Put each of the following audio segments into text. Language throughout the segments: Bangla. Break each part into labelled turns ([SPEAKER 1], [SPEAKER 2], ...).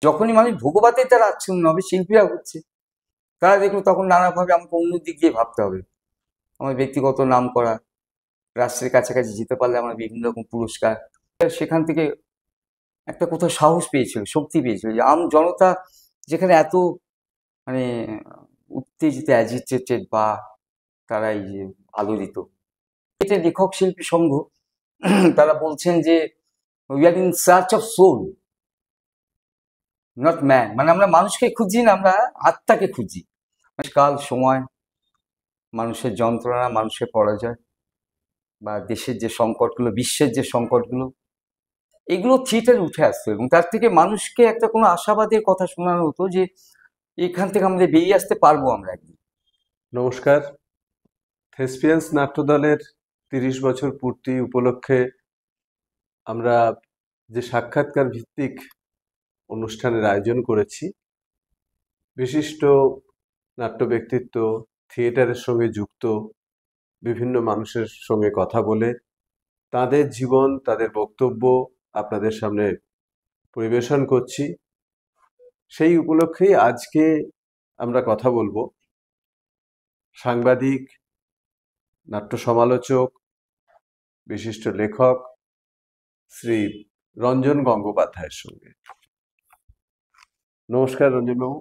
[SPEAKER 1] যখনই মানুষ ভোগবাতের দ্বারা আচ্ছন্ন হবে, শিল্পীরা হচ্ছে, তারা দেখলো তখন নানাভাবে আমাকে অন্য দিক দিয়ে ভাবতে হবে। আমার ব্যক্তিগত নাম করা, রাষ্ট্রের কাছাকাছি যেতে পারলে আমার বিভিন্ন রকম পুরস্কার, সেখান থেকে একটা কোথাও সাহস পেয়েছিল, শক্তি পেয়েছিল যে আম জনতা যেখানে এত মানে উত্তেজিত, অ্যাজিটেটেড বা তারা এই যে আলোড়িত, এটা লেখক শিল্পী সংঘ তারা বলছেন যে we are in search of soul, not man. মানে আমরা মানুষকে খুঁজি না, আমরা আত্মাকে খুঁজি। কাল, সময়, মানুষের যন্ত্রণা, মানুষের পরাজয় বা দেশের যে সংকটগুলো, বিশ্বের যে সংকটগুলো, এগুলো থিয়েটারে উঠে আসতো এবং তার থেকে মানুষকে একটা কোনো আশাবাদের কথা শোনানো হতো যে এখান থেকে আমাদের বেরিয়ে আসতে পারবো আমরা একদিন।
[SPEAKER 2] নমস্কার। থেসপিয়ান্স নাট্যদলের 30 বছর পূর্তি উপলক্ষে আমরা যে সাক্ষাৎকার ভিত্তিক অনুষ্ঠানের আয়োজন করেছি, বিশিষ্ট নাট্য ব্যক্তিত্ব, থিয়েটারের সঙ্গে যুক্ত বিভিন্ন মানুষের সঙ্গে কথা বলে তাদের জীবন, তাদের বক্তব্য আপনাদের সামনে পরিবেশন করছি। সেই উপলক্ষেই আজকে আমরা কথা বলবো সাংবাদিক, নাট্য সমালোচক, বিশিষ্ট লেখক শ্রী রঞ্জন গঙ্গোপাধ্যায়ের সঙ্গে। নমস্কার রঞ্জনবাবু,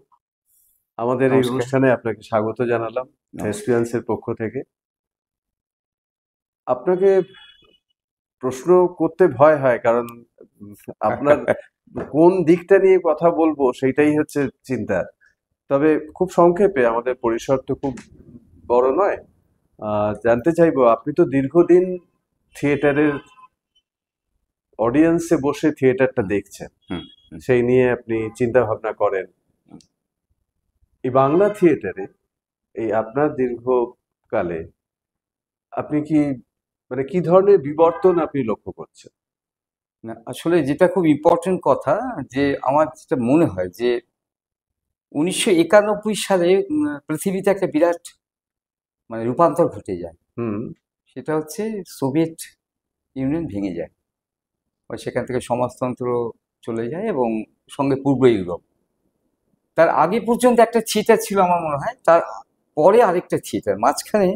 [SPEAKER 2] আমাদের এই অনুষ্ঠানে আপনাকে স্বাগত জানালাম থেসপিয়ান্সের পক্ষ থেকে। আপনাকে প্রশ্ন করতে ভয় হয়, কারণ আপনার কোন দিকটা নিয়ে কথা বলবো সেইটাই হচ্ছে চিন্তা। তবে খুব সংক্ষেপে, আমাদের পরিসর তো খুব বড় নয়, জানতে চাইবো, আপনি তো দীর্ঘদিন থিয়েটারের অডিয়েন্সে বসে থিয়েটারটা দেখছেন, সেই নিয়ে আপনি চিন্তা ভাবনা করেন। এই বাংলা থিয়েটারে এই আপনার দীর্ঘকালে আপনি কি মানে কি ধরনের বিবর্তন আপনি লক্ষ্য করছেন?
[SPEAKER 1] না, আসলে যেটা খুব ইম্পর্টেন্ট কথা, যে আমার যেটা মনে হয় যে 1991 সালে পৃথিবীতে একটা বিরাট মানে রূপান্তর ঘটে যায়। সেটা হচ্ছে সোভিয়েত ইউনিয়ন ভেঙে যায়, সেখান থেকে সমাজতন্ত্র চলে যায় এবং সঙ্গে পূর্ব ইউরোপ। তার আগে পর্যন্ত একটা থিয়েটার ছিল আমার মনে হয়, তার পরে আরেকটা থিয়েটার, মাঝখানে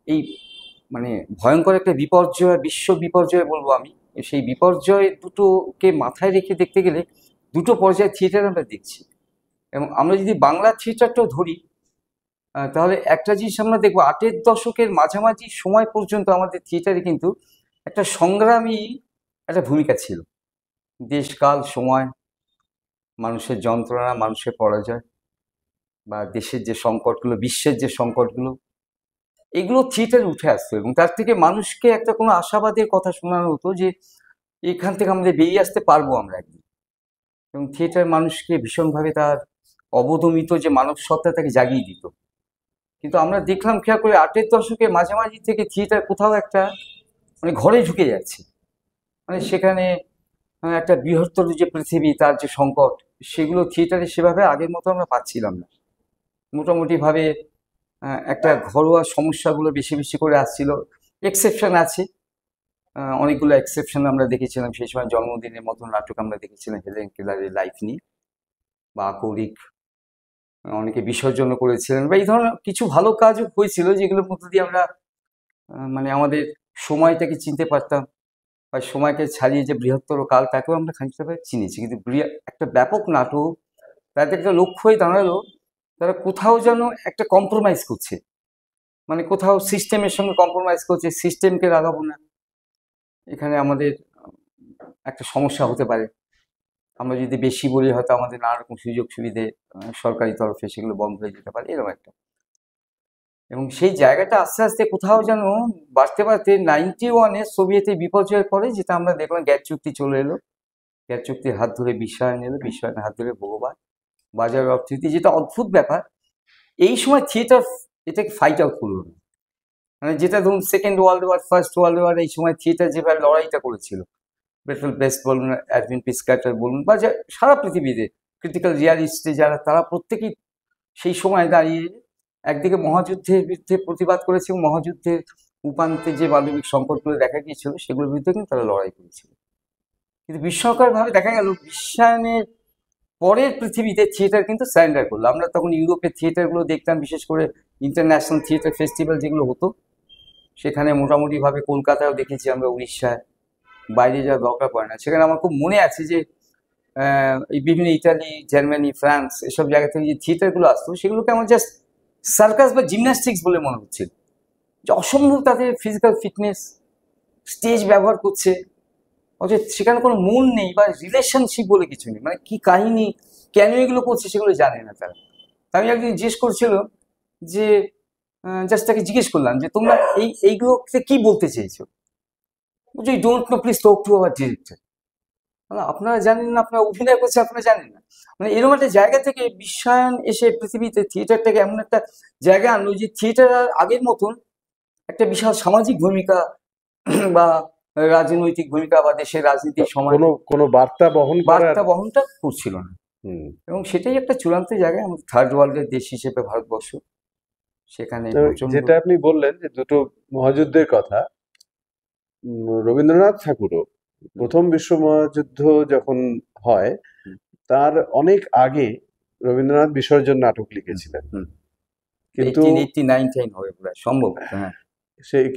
[SPEAKER 1] এই মানে ভয়ঙ্কর একটা বিপর্যয়, বিশ্ব বিপর্যয় বলবো আমি। সেই বিপর্যয় দুটোকে মাথায় রেখে দেখতে গেলে দুটো পর্যায়ে থিয়েটার আমরা দেখছি। এবং আমরা যদি বাংলা থিয়েটারটাও ধরি, তাহলে একটা জিনিস আমরা দেখবো, 8-এর দশকের মাঝামাঝি সময় পর্যন্ত আমাদের থিয়েটারে কিন্তু একটা সংগ্রামী একটা ভূমিকা ছিল। দেশ, কাল, সময়, মানুষের যন্ত্রণা, মানুষের পরাজয় বা দেশের যে সংকটগুলো, বিশ্বের যে সংকটগুলো, এগুলো থিয়েটারে উঠে আসতো এবং তার থেকে মানুষকে একটা কোনো আশাবাদের কথা শোনানো হতো যে এখান থেকে আমাদের বেরিয়ে আসতে পারবো আমরা একদিন। এবং থিয়েটার মানুষকে ভীষণভাবে তার অবদমিত যে মানব সত্তা তাকে জাগিয়ে দিত। কিন্তু আমরা দেখলাম খেয়াল করে 8-এর দশকের মাঝামাঝি থেকে থিয়েটার কোথাও একটা মানে ঘরে ঢুকে যাচ্ছে। মানে সেখানে একটা বৃহত্তর যে পৃথিবী, তার যে সংকট, সেগুলো থিয়েটারে সেভাবে আগের মতো আমরা পাচ্ছিলাম না। মোটামুটিভাবে একটা ঘরোয়া সমস্যাগুলো বেশি বেশি করে আসছিল। এক্সেপশন আছে, অনেকগুলো এক্সেপশন আমরা দেখেছিলাম সেই সময়। জন্মদিনের মতো নাটক আমরা দেখেছিলাম হেলেন কেলারের লাইফ নিয়ে, বা আকৌরিক অনেকে বিসর্জন করেছিলেন, বা এই ধরনের কিছু ভালো কাজও হয়েছিল যেগুলোর মধ্য দিয়ে আমরা মানে আমাদের সময়টাকে চিনতে পারতাম, বা সময়কে ছাড়িয়ে যে বৃহত্তর কাল তাকেও আমরা খানিকটা চিনেছি। কিন্তু একটা ব্যাপক নাটক, তাদের একটা লক্ষ্য হয়ে দাঁড়ালো তারা কোথাও যেন একটা কম্প্রোমাইজ করছে, মানে কোথাও সিস্টেমের সঙ্গে কম্প্রোমাইজ করছে, সিস্টেমকে লাগাবো না, এখানে আমাদের একটা সমস্যা হতে পারে। আমরা যদি বেশি বলি হয়তো আমাদের নানা রকম সুযোগ সুবিধে সরকারি তরফে সেগুলো বন্ধ হয়ে যেতে পারে, এরকম একটা। এবং সেই জায়গাটা আস্তে আস্তে কোথাও যেন বাড়তে বাড়তে 91-এ সোভিয়েতের বিপর্যয়ের পরে, যেটা আমরা দেখলাম, গ্যাস চুক্তি চলে এলো, গ্যাস চুক্তির হাত ধরে বিশ্বায়ন এলো, বিশ্বায়নের হাত ধরে ভগবান, বাজার অর্থনীতি, যেটা অদ্ভুত ব্যাপার। এই সময় থিয়েটার এটাকে ফাইট আউট করলো না, মানে যেটা ধরুন second world war, first world war, এই সময় থিয়েটার যেভাবে লড়াইটা করেছিল, বেটল বেস্ট বলুন, অ্যাডভিন পিসকার্টার বলুন, বা সারা পৃথিবীতে ক্রিটিক্যাল রিয়ালিস্টে যারা, তারা প্রত্যেকেই সেই সময় দাঁড়িয়ে একদিকে মহাযুদ্ধের বিরুদ্ধে প্রতিবাদ করেছে এবং মহাযুদ্ধের উপান্তে যে মানবিক সংকটগুলো দেখা গিয়েছিল সেগুলোর বিরুদ্ধে কিন্তু তারা লড়াই করেছিল। কিন্তু বিস্ময়করভাবে দেখা গেল বিশ্বায়নের পরের পৃথিবীতে থিয়েটার কিন্তু সারেন্ডার করলো। আমরা তখন ইউরোপের থিয়েটারগুলো দেখতাম, বিশেষ করে ইন্টারন্যাশনাল থিয়েটার ফেস্টিভ্যাল যেগুলো হতো, সেখানে মোটামুটিভাবে কলকাতায়ও দেখেছি আমরা, উড়িষ্যায়, বাইরে যাওয়ার দরকার পড়ে না। সেখানে আমার খুব মনে আছে যে এই বিভিন্ন ইতালি, জার্মানি, ফ্রান্স এসব জায়গা থেকে যে থিয়েটারগুলো আসতো, সেগুলোকে আমার জাস্ট সার্কাস বা জিমন্যাস্টিক্স বলে মনে হচ্ছিল, যে অসম্ভব তাদের ফিজিক্যাল ফিটনেস, স্টেজ ব্যবহার করছে, অথচ সেখানে কোনো মূল নেই বা রিলেশনশিপ বলে কিছু নেই, মানে কি কাহিনী, কেন এগুলো করছে সেগুলো জানে না তারা। আমি একদিন জিজ্ঞেস করছিল যে, জাস্ট তাকে জিজ্ঞেস করলাম যে তোমরা এইগুলোতে কি বলতে চেয়েছো? বলছি, don't know, please talk to our director. আপনারা জানেন না, আপনারা অভিনয় করছে, আপনারা জানেন না। মানে এরকম একটা জায়গা থেকে বিশ্বায়ন এসে পৃথিবীতে থিয়েটারটাকে এমন একটা জায়গা আনলো যে থিয়েটার আর আগের মতন একটা বিশাল সামাজিক ভূমিকা বা রাজনৈতিক ভূমিকা বা দেশের রাজনীতির সময়
[SPEAKER 2] কোনো বার্তা বহন করার
[SPEAKER 1] বার্তা বহনটা করছিল না। এবং সেটাই একটা চূড়ান্ত জায়গায় আমাদের থার্ড ওয়ার্ল্ডের দেশ হিসেবে ভারতবর্ষ, সেখানে
[SPEAKER 2] যেটা আপনি বললেন যে দুটো মহাযুদ্ধের কথা, রবীন্দ্রনাথ ঠাকুরও প্রথম বিশ্ব মহাযুদ্ধ যখন হয় তার অনেক আগে রবীন্দ্রনাথ বিসর্জন নাটক লিখেছিলেন, কিন্তু
[SPEAKER 1] 1889 হবে সম্ভব। হ্যাঁ,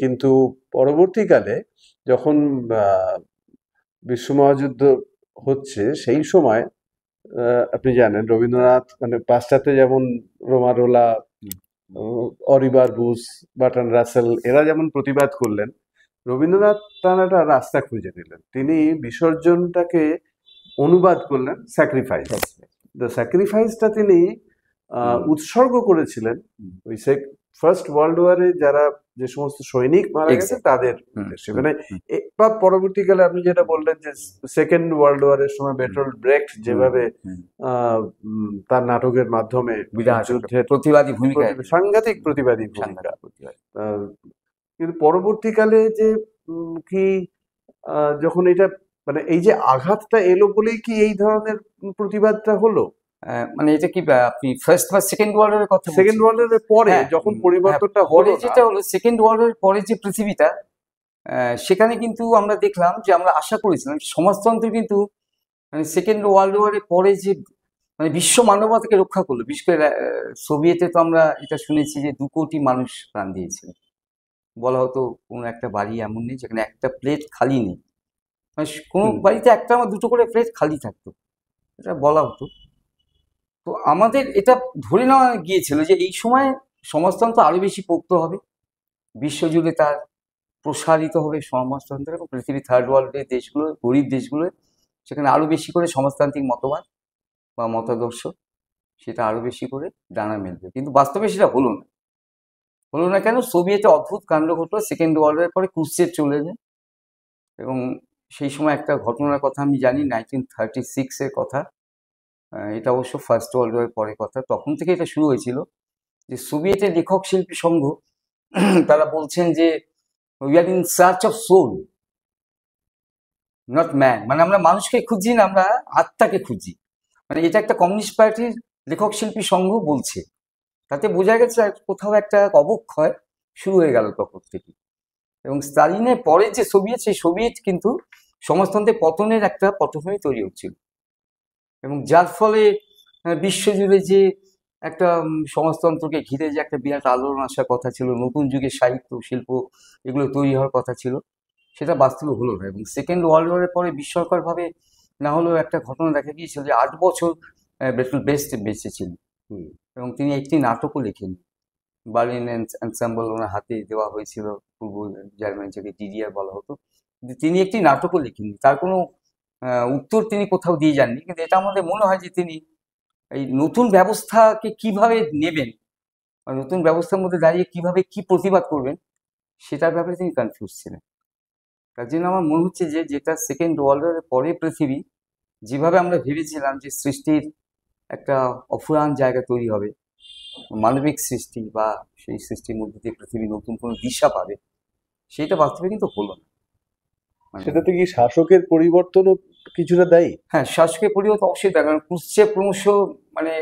[SPEAKER 2] কিন্তু পরবর্তীকালে যখন বিশ্ব মহাযুদ্ধ হচ্ছে সেই সময় আপনি জানেন রবীন্দ্রনাথ মানে পাশ্চাত্যে যেমন রোমারোলা, অলিভার বুশ, বার্ট্রান্ড রাসেল এরা যেমন প্রতিবাদ করলেন, রবীন্দ্রনাথ তার একটা রাস্তা খুঁজে নিলেন। তিনি বিসর্জনটাকে অনুবাদ করলেন স্যাক্রিফাইস। স্যাক্রিফাইসটা তিনি উৎসর্গ করেছিলেন ওই ফার্স্ট ওয়ার্ল্ড ওয়ারে যারা যে সমস্ত সৈনিক মারা গেছে তাদের উদ্দেশ্যে। মানে বা পরবর্তীকালে আপনি যেটা বললেন যে সেকেন্ড ওয়ার্ল্ড ওয়ারের সময় বেটল্ড ব্রেখট যেভাবে তার নাটকের মাধ্যমে যুদ্ধের
[SPEAKER 1] প্রতিবাদী ভূমিকা,
[SPEAKER 2] সাংঘাতিক প্রতিবাদী ভূমিকা, কিন্তু পরবর্তীকালে যে কি যখন এটা মানে এই যে আঘাতটা এলো বলেই কি এই ধরনের প্রতিবাদটা হলো?
[SPEAKER 1] মানে এটা কি আপনি ফার্স্ট বা সেকেন্ড ওয়ার্ল্ডের কথা?
[SPEAKER 2] সেকেন্ড ওয়ার্ল্ডের পরে যখন পরিবর্তনটা
[SPEAKER 1] পরে যেটা হলো, সেকেন্ড ওয়ার্ল্ডের পরে যে পৃথিবীটা, সেখানে কিন্তু আমরা দেখলাম যে আমরা আশা করেছিলাম সমাজতন্ত্র কিন্তু মানে সেকেন্ড ওয়ার্ল্ড ওয়ারের পরে যে মানে বিশ্ব মানবতাকে রক্ষা করলো। বিশেষ করে সোভিয়েতে তো আমরা এটা শুনেছি যে 2 কোটি মানুষ প্রাণ দিয়েছিল। বলা হতো কোনো একটা বাড়ি এমন নেই যেখানে একটা প্লেট খালি নেই, মানে কোনো বাড়িতে একটা বা দুটো করে প্লেট খালি থাকতো, এটা বলা হতো। তো আমাদের এটা ধরে নেওয়া গিয়েছিল যে এই সময় সমাজতন্ত্র আরো বেশি পোক্ত হবে, বিশ্বজুড়ে তার প্রসারিত হবে সমাজতন্ত্র, এবং পৃথিবীর থার্ড ওয়ার্ল্ডের দেশগুলো, গরিব দেশগুলো, সেখানে আরো বেশি করে সমাজতান্ত্রিক মতবাদ বা মতাদর্শ সেটা আরো বেশি করে ডানা মেলবে। কিন্তু বাস্তবে সেটা হলো না। হলো না কেন? সোভিয়েতে অদ্ভুত কাণ্ড ঘটলো। সেকেন্ড ওয়ার্ল্ডের পরে ক্রুশ্চেভ চলে যায়, এবং সেই সময় একটা ঘটনার কথা আমি জানি, 1936-এর কথা। এটা অবশ্য ফার্স্ট ওয়ার্ল্ড ওয়ারের পরে কথা। তখন থেকে এটা শুরু হয়েছিল যে সোভিয়েতের লেখক শিল্পী সংঘ তারা বলছেন যে we are in search of soul, not man. মানে আমরা মানুষকে খুঁজি না, আমরা আত্মাকে খুঁজি। মানে এটা একটা কমিউনিস্ট পার্টির লেখক শিল্পী সংঘ বলছে। তাতে বোঝা গেছে কোথাও একটা অবক্ষয় শুরু হয়ে গেল তখন থেকে। এবং স্টালিনের পরে যে সোভিয়েত, সেই সোভিয়েত কিন্তু সমাজতন্ত্রের পতনের একটা পটভূমি তৈরি হচ্ছিল, এবং যার ফলে বিশ্বজুড়ে যে একটা সমাজতন্ত্রকে ঘিরে যে একটা বিরাট আলোড়ন আসার কথা ছিল, নতুন যুগের সাহিত্য শিল্প এগুলো তৈরি হওয়ার কথা ছিল, সেটা বাস্তবে হলো না। এবং সেকেন্ড ওয়ার্ল্ড ওয়ারের পরে বিস্ময়করভাবে না হলেও একটা ঘটনা দেখা গিয়েছিল যে 8 বছর বেটল্ড ব্রেখট বেঁচে ছিলেন, এবং তিনি একটি নাটকও লেখেন। বার্লিন এনসেম্বল ওনার হাতে দেওয়া হয়েছিল, পূর্ব জার্মানি থেকে ডিডিআর বলা হতো। তিনি একটি নাটকও লেখেননি, তার কোনো উত্তর তিনি কোথাও দিয়ে যাননি। কিন্তু এটা আমাদের মনে হয় যে তিনি এই নতুন ব্যবস্থাকে কিভাবে নেবেন, নতুন ব্যবস্থার মধ্যে দাঁড়িয়ে কিভাবে কি প্রতিবাদ করবেন, সেটার ব্যাপারে তিনি কনফিউজ ছিলেন। তার জন্য আমার মনে হচ্ছে যে যেটা সেকেন্ড ওয়ার্ল্ড ওয়ারের পরে পৃথিবী, যেভাবে আমরা ভেবেছিলাম যে সৃষ্টির একটা অফুরান জায়গা তৈরি হবে, মানবিক সৃষ্টি, বা সেই সৃষ্টির মধ্যে দিয়ে পৃথিবী নতুন কোনো দিশা পাবে, সেটা বাস্তবে কিন্তু হলো না।
[SPEAKER 2] সেটাতে কি শাসকের পরিবর্তনও কিছুটা দায়ী?
[SPEAKER 1] হ্যাঁ, শাসকের পরিবর্তন অবশ্যই দায়ী। কারণ ক্রুশ্চেভ ক্রমশ মানে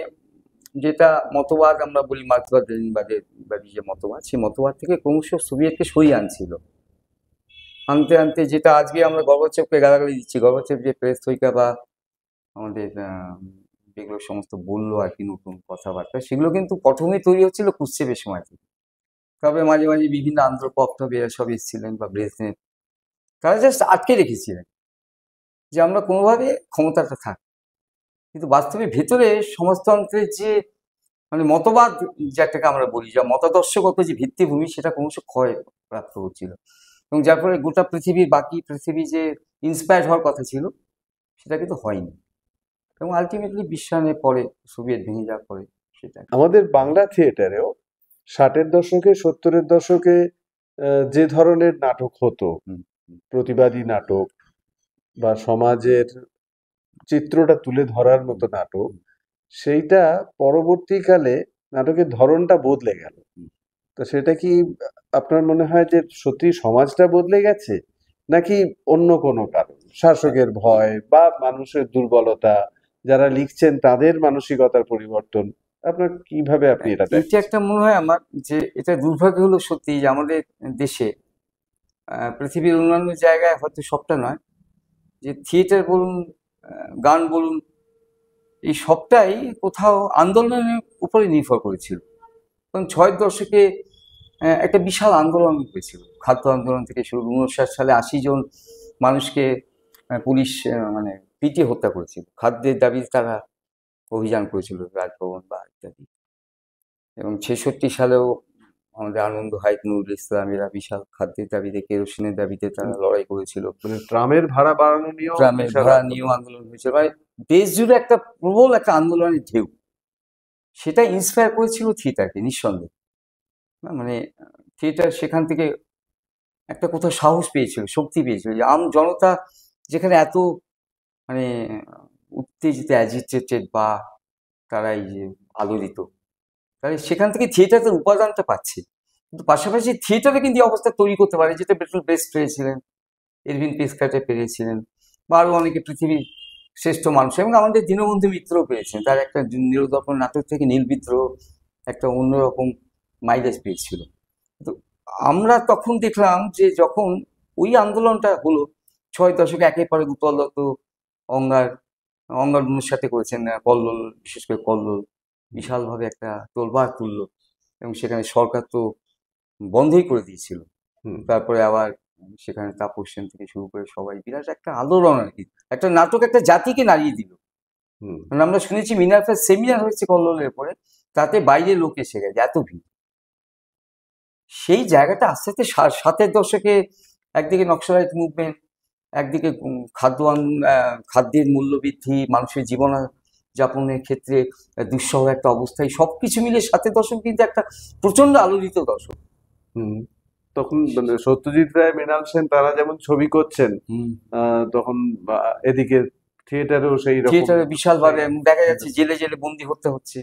[SPEAKER 1] যেটা মতবাদ আমরা বলি, মার্ক্সবাদী যে মতবাদ, সেই মতবাদ থেকে ক্রমশ সোভিয়েতকে সরিয়ে আনছিল। আনতে আনতে যেটা আজকে আমরা গর্বাচেভকে গালাগালি দিচ্ছি, গর্বাচেভ যে পেরেস্ট্রোইকা বা আমাদের যেগুলো সমস্ত বললো আর কি নতুন কথাবার্তা, সেগুলো কিন্তু প্রথমে তৈরি হচ্ছিল কুচ্ছেবের সময় থেকে। তবে মাঝে মাঝে বিভিন্ন আন্ধ্রপক্ষ সব এসেছিলেন বা ব্রেসনেট, তারা জাস্ট আটকে রেখেছিলেন যে আমরা কোনোভাবে ক্ষমতাটা থাক। কিন্তু বাস্তবে ভেতরে সমাজতন্ত্রের যে মানে মতবাদ, যেটাকে আমরা বলি, যা মতাদর্শগত যে ভিত্তিভূমি, সেটা ক্রমশ ক্ষয় প্রাপ্ত হচ্ছিল, এবং যার ফলে গোটা পৃথিবীর বাকি পৃথিবী যে ইন্সপায়ার্ড হওয়ার কথা ছিল সেটা কিন্তু হয়নি, এবং আলটিমেটলি বিশ্বায়নের পরে, সোভিয়েত ভেঙে যাওয়ার পরে সেটা।
[SPEAKER 2] আমাদের বাংলা থিয়েটারেও 60-এর দশকে 70-এর দশকে যে ধরনের নাটক হতো, প্রতিবাদী নাটক বা সমাজের চিত্রটা তুলে ধরার মতো নাটক, সেইটা পরবর্তীকালে নাটকের ধরনটা বদলে গেল। তো সেটা কি আপনার মনে হয় যে সত্যি সমাজটা বদলে গেছে, নাকি অন্য কোনো কারণ, শাসকের ভয় বা মানুষের দুর্বলতা, যারা লিখছেন তাদের মানসিকতার পরিবর্তন? আপনার কিভাবে আপনি এটা
[SPEAKER 1] এটা
[SPEAKER 2] দেখছেন?
[SPEAKER 1] একটা মনে হয় আমার, যে এটা দুর্ভাগ্য হলো সত্যি যে আমাদের দেশে, পৃথিবীর অন্যান্য জায়গায় হয়তো সবটা নয়, যে থিয়েটার বলুন, গান বলুন, এই সবটাই কোথাও আন্দোলনের উপরে নির্ভর করেছিল। কারণ 60 দশকে একটা বিশাল আন্দোলন হয়েছিল, খাদ্য আন্দোলন থেকে শুরু। 59 সালে 80 জন মানুষকে পুলিশ মানে পিটিয়ে হত্যা করেছিল। খাদ্যের দাবিতে তারা অভিযান করেছিল, রাজভবন বা ইত্যাদি। এবং 66 সালেও আমাদের আনন্দ হাইক, নুরুল ইসলাম, এরা বিশাল খাদ্যের দাবিতে, কেরোসিনের দাবিতে তারা লড়াই করেছিল।
[SPEAKER 2] মানে ট্রামের ভাড়া বাড়ানো নিয়েও
[SPEAKER 1] গ্রামের
[SPEAKER 2] বিশাল
[SPEAKER 1] ভাড়া
[SPEAKER 2] আন্দোলন।
[SPEAKER 1] নিয়েও আন্দোলন হয়েছিল। মানে দেশ জুড়ে একটা প্রবল একটা আন্দোলনের ঢেউ, সেটা ইন্সপায়ার করেছিল থিয়েটারকে নিঃসন্দেহে। মানে থিয়েটার সেখান থেকে একটা কোথাও সাহস পেয়েছিল, শক্তি পেয়েছিল, যে আম জনতা যেখানে এত মানে উত্তেজিত, অ্যাজিটেটেড, বা তারা এই যে আলোড়িত, তাহলে সেখান থেকে থিয়েটারের উপাদানটা পাচ্ছে। কিন্তু পাশাপাশি থিয়েটারে কিন্তু এই অবস্থা তৈরি করতে পারে, যেটা বেটল বেস্ট পেরেছিলেন, এরভিন পেসকাটে পেরেছিলেন, বা আরো অনেকে পৃথিবীর শ্রেষ্ঠ মানুষ, এবং আমাদের দীনবন্ধু মিত্রও পেয়েছেন। তার একটা নিরুদ্দর্পণ নাটক থেকে নীল বিদ্রোহ একটা অন্যরকম মাইলেজ পেয়েছিল। তো আমরা তখন দেখলাম যে যখন ওই আন্দোলনটা হলো 60 দশকে, একের পরে উৎপল দত্ত অঙ্গার অঙ্গার 59 করেছেন, কল্লোল, বিশেষ করে কল্লোল বিশালভাবে একটা তোলপাড় তুললো, এবং সেখানে সরকার তো বন্ধই করে দিয়েছিল। তারপরে আবার সেখানে তাপস সেন থেকে শুরু করে সবাই বিরাট একটা আন্দোলন আর কি, একটা নাটক একটা জাতিকে নাড়িয়ে দিল। মানে আমরা শুনেছি মিনার্ভার সেমিনার হয়েছে কল্লোলের পরে, তাতে বাইরের লোক এসে গেছে, এত ভিড়। সেই জায়গাটা আস্তে আস্তে 60-এর দশকে একদিকে নকশালাইট মুভমেন্ট, একদিকে খাদ্যের মূল্যবৃদ্ধি, মানুষের জীবন যাপনের ক্ষেত্রে দুঃসহ একটা অবস্থায়, সবকিছু মিলে 60-এর দশক কিন্তু একটা প্রচন্ড আলোড়িত দশক।
[SPEAKER 2] তখন মানে সত্যজিৎ রায়, মৃণাল সেন তারা যেমন ছবি করছেন, তখন এদিকে থিয়েটারেও সেই রকম,
[SPEAKER 1] থিয়েটারে বিশালভাবে দেখা যাচ্ছে জেলে জেলে বন্দি হতে হচ্ছে,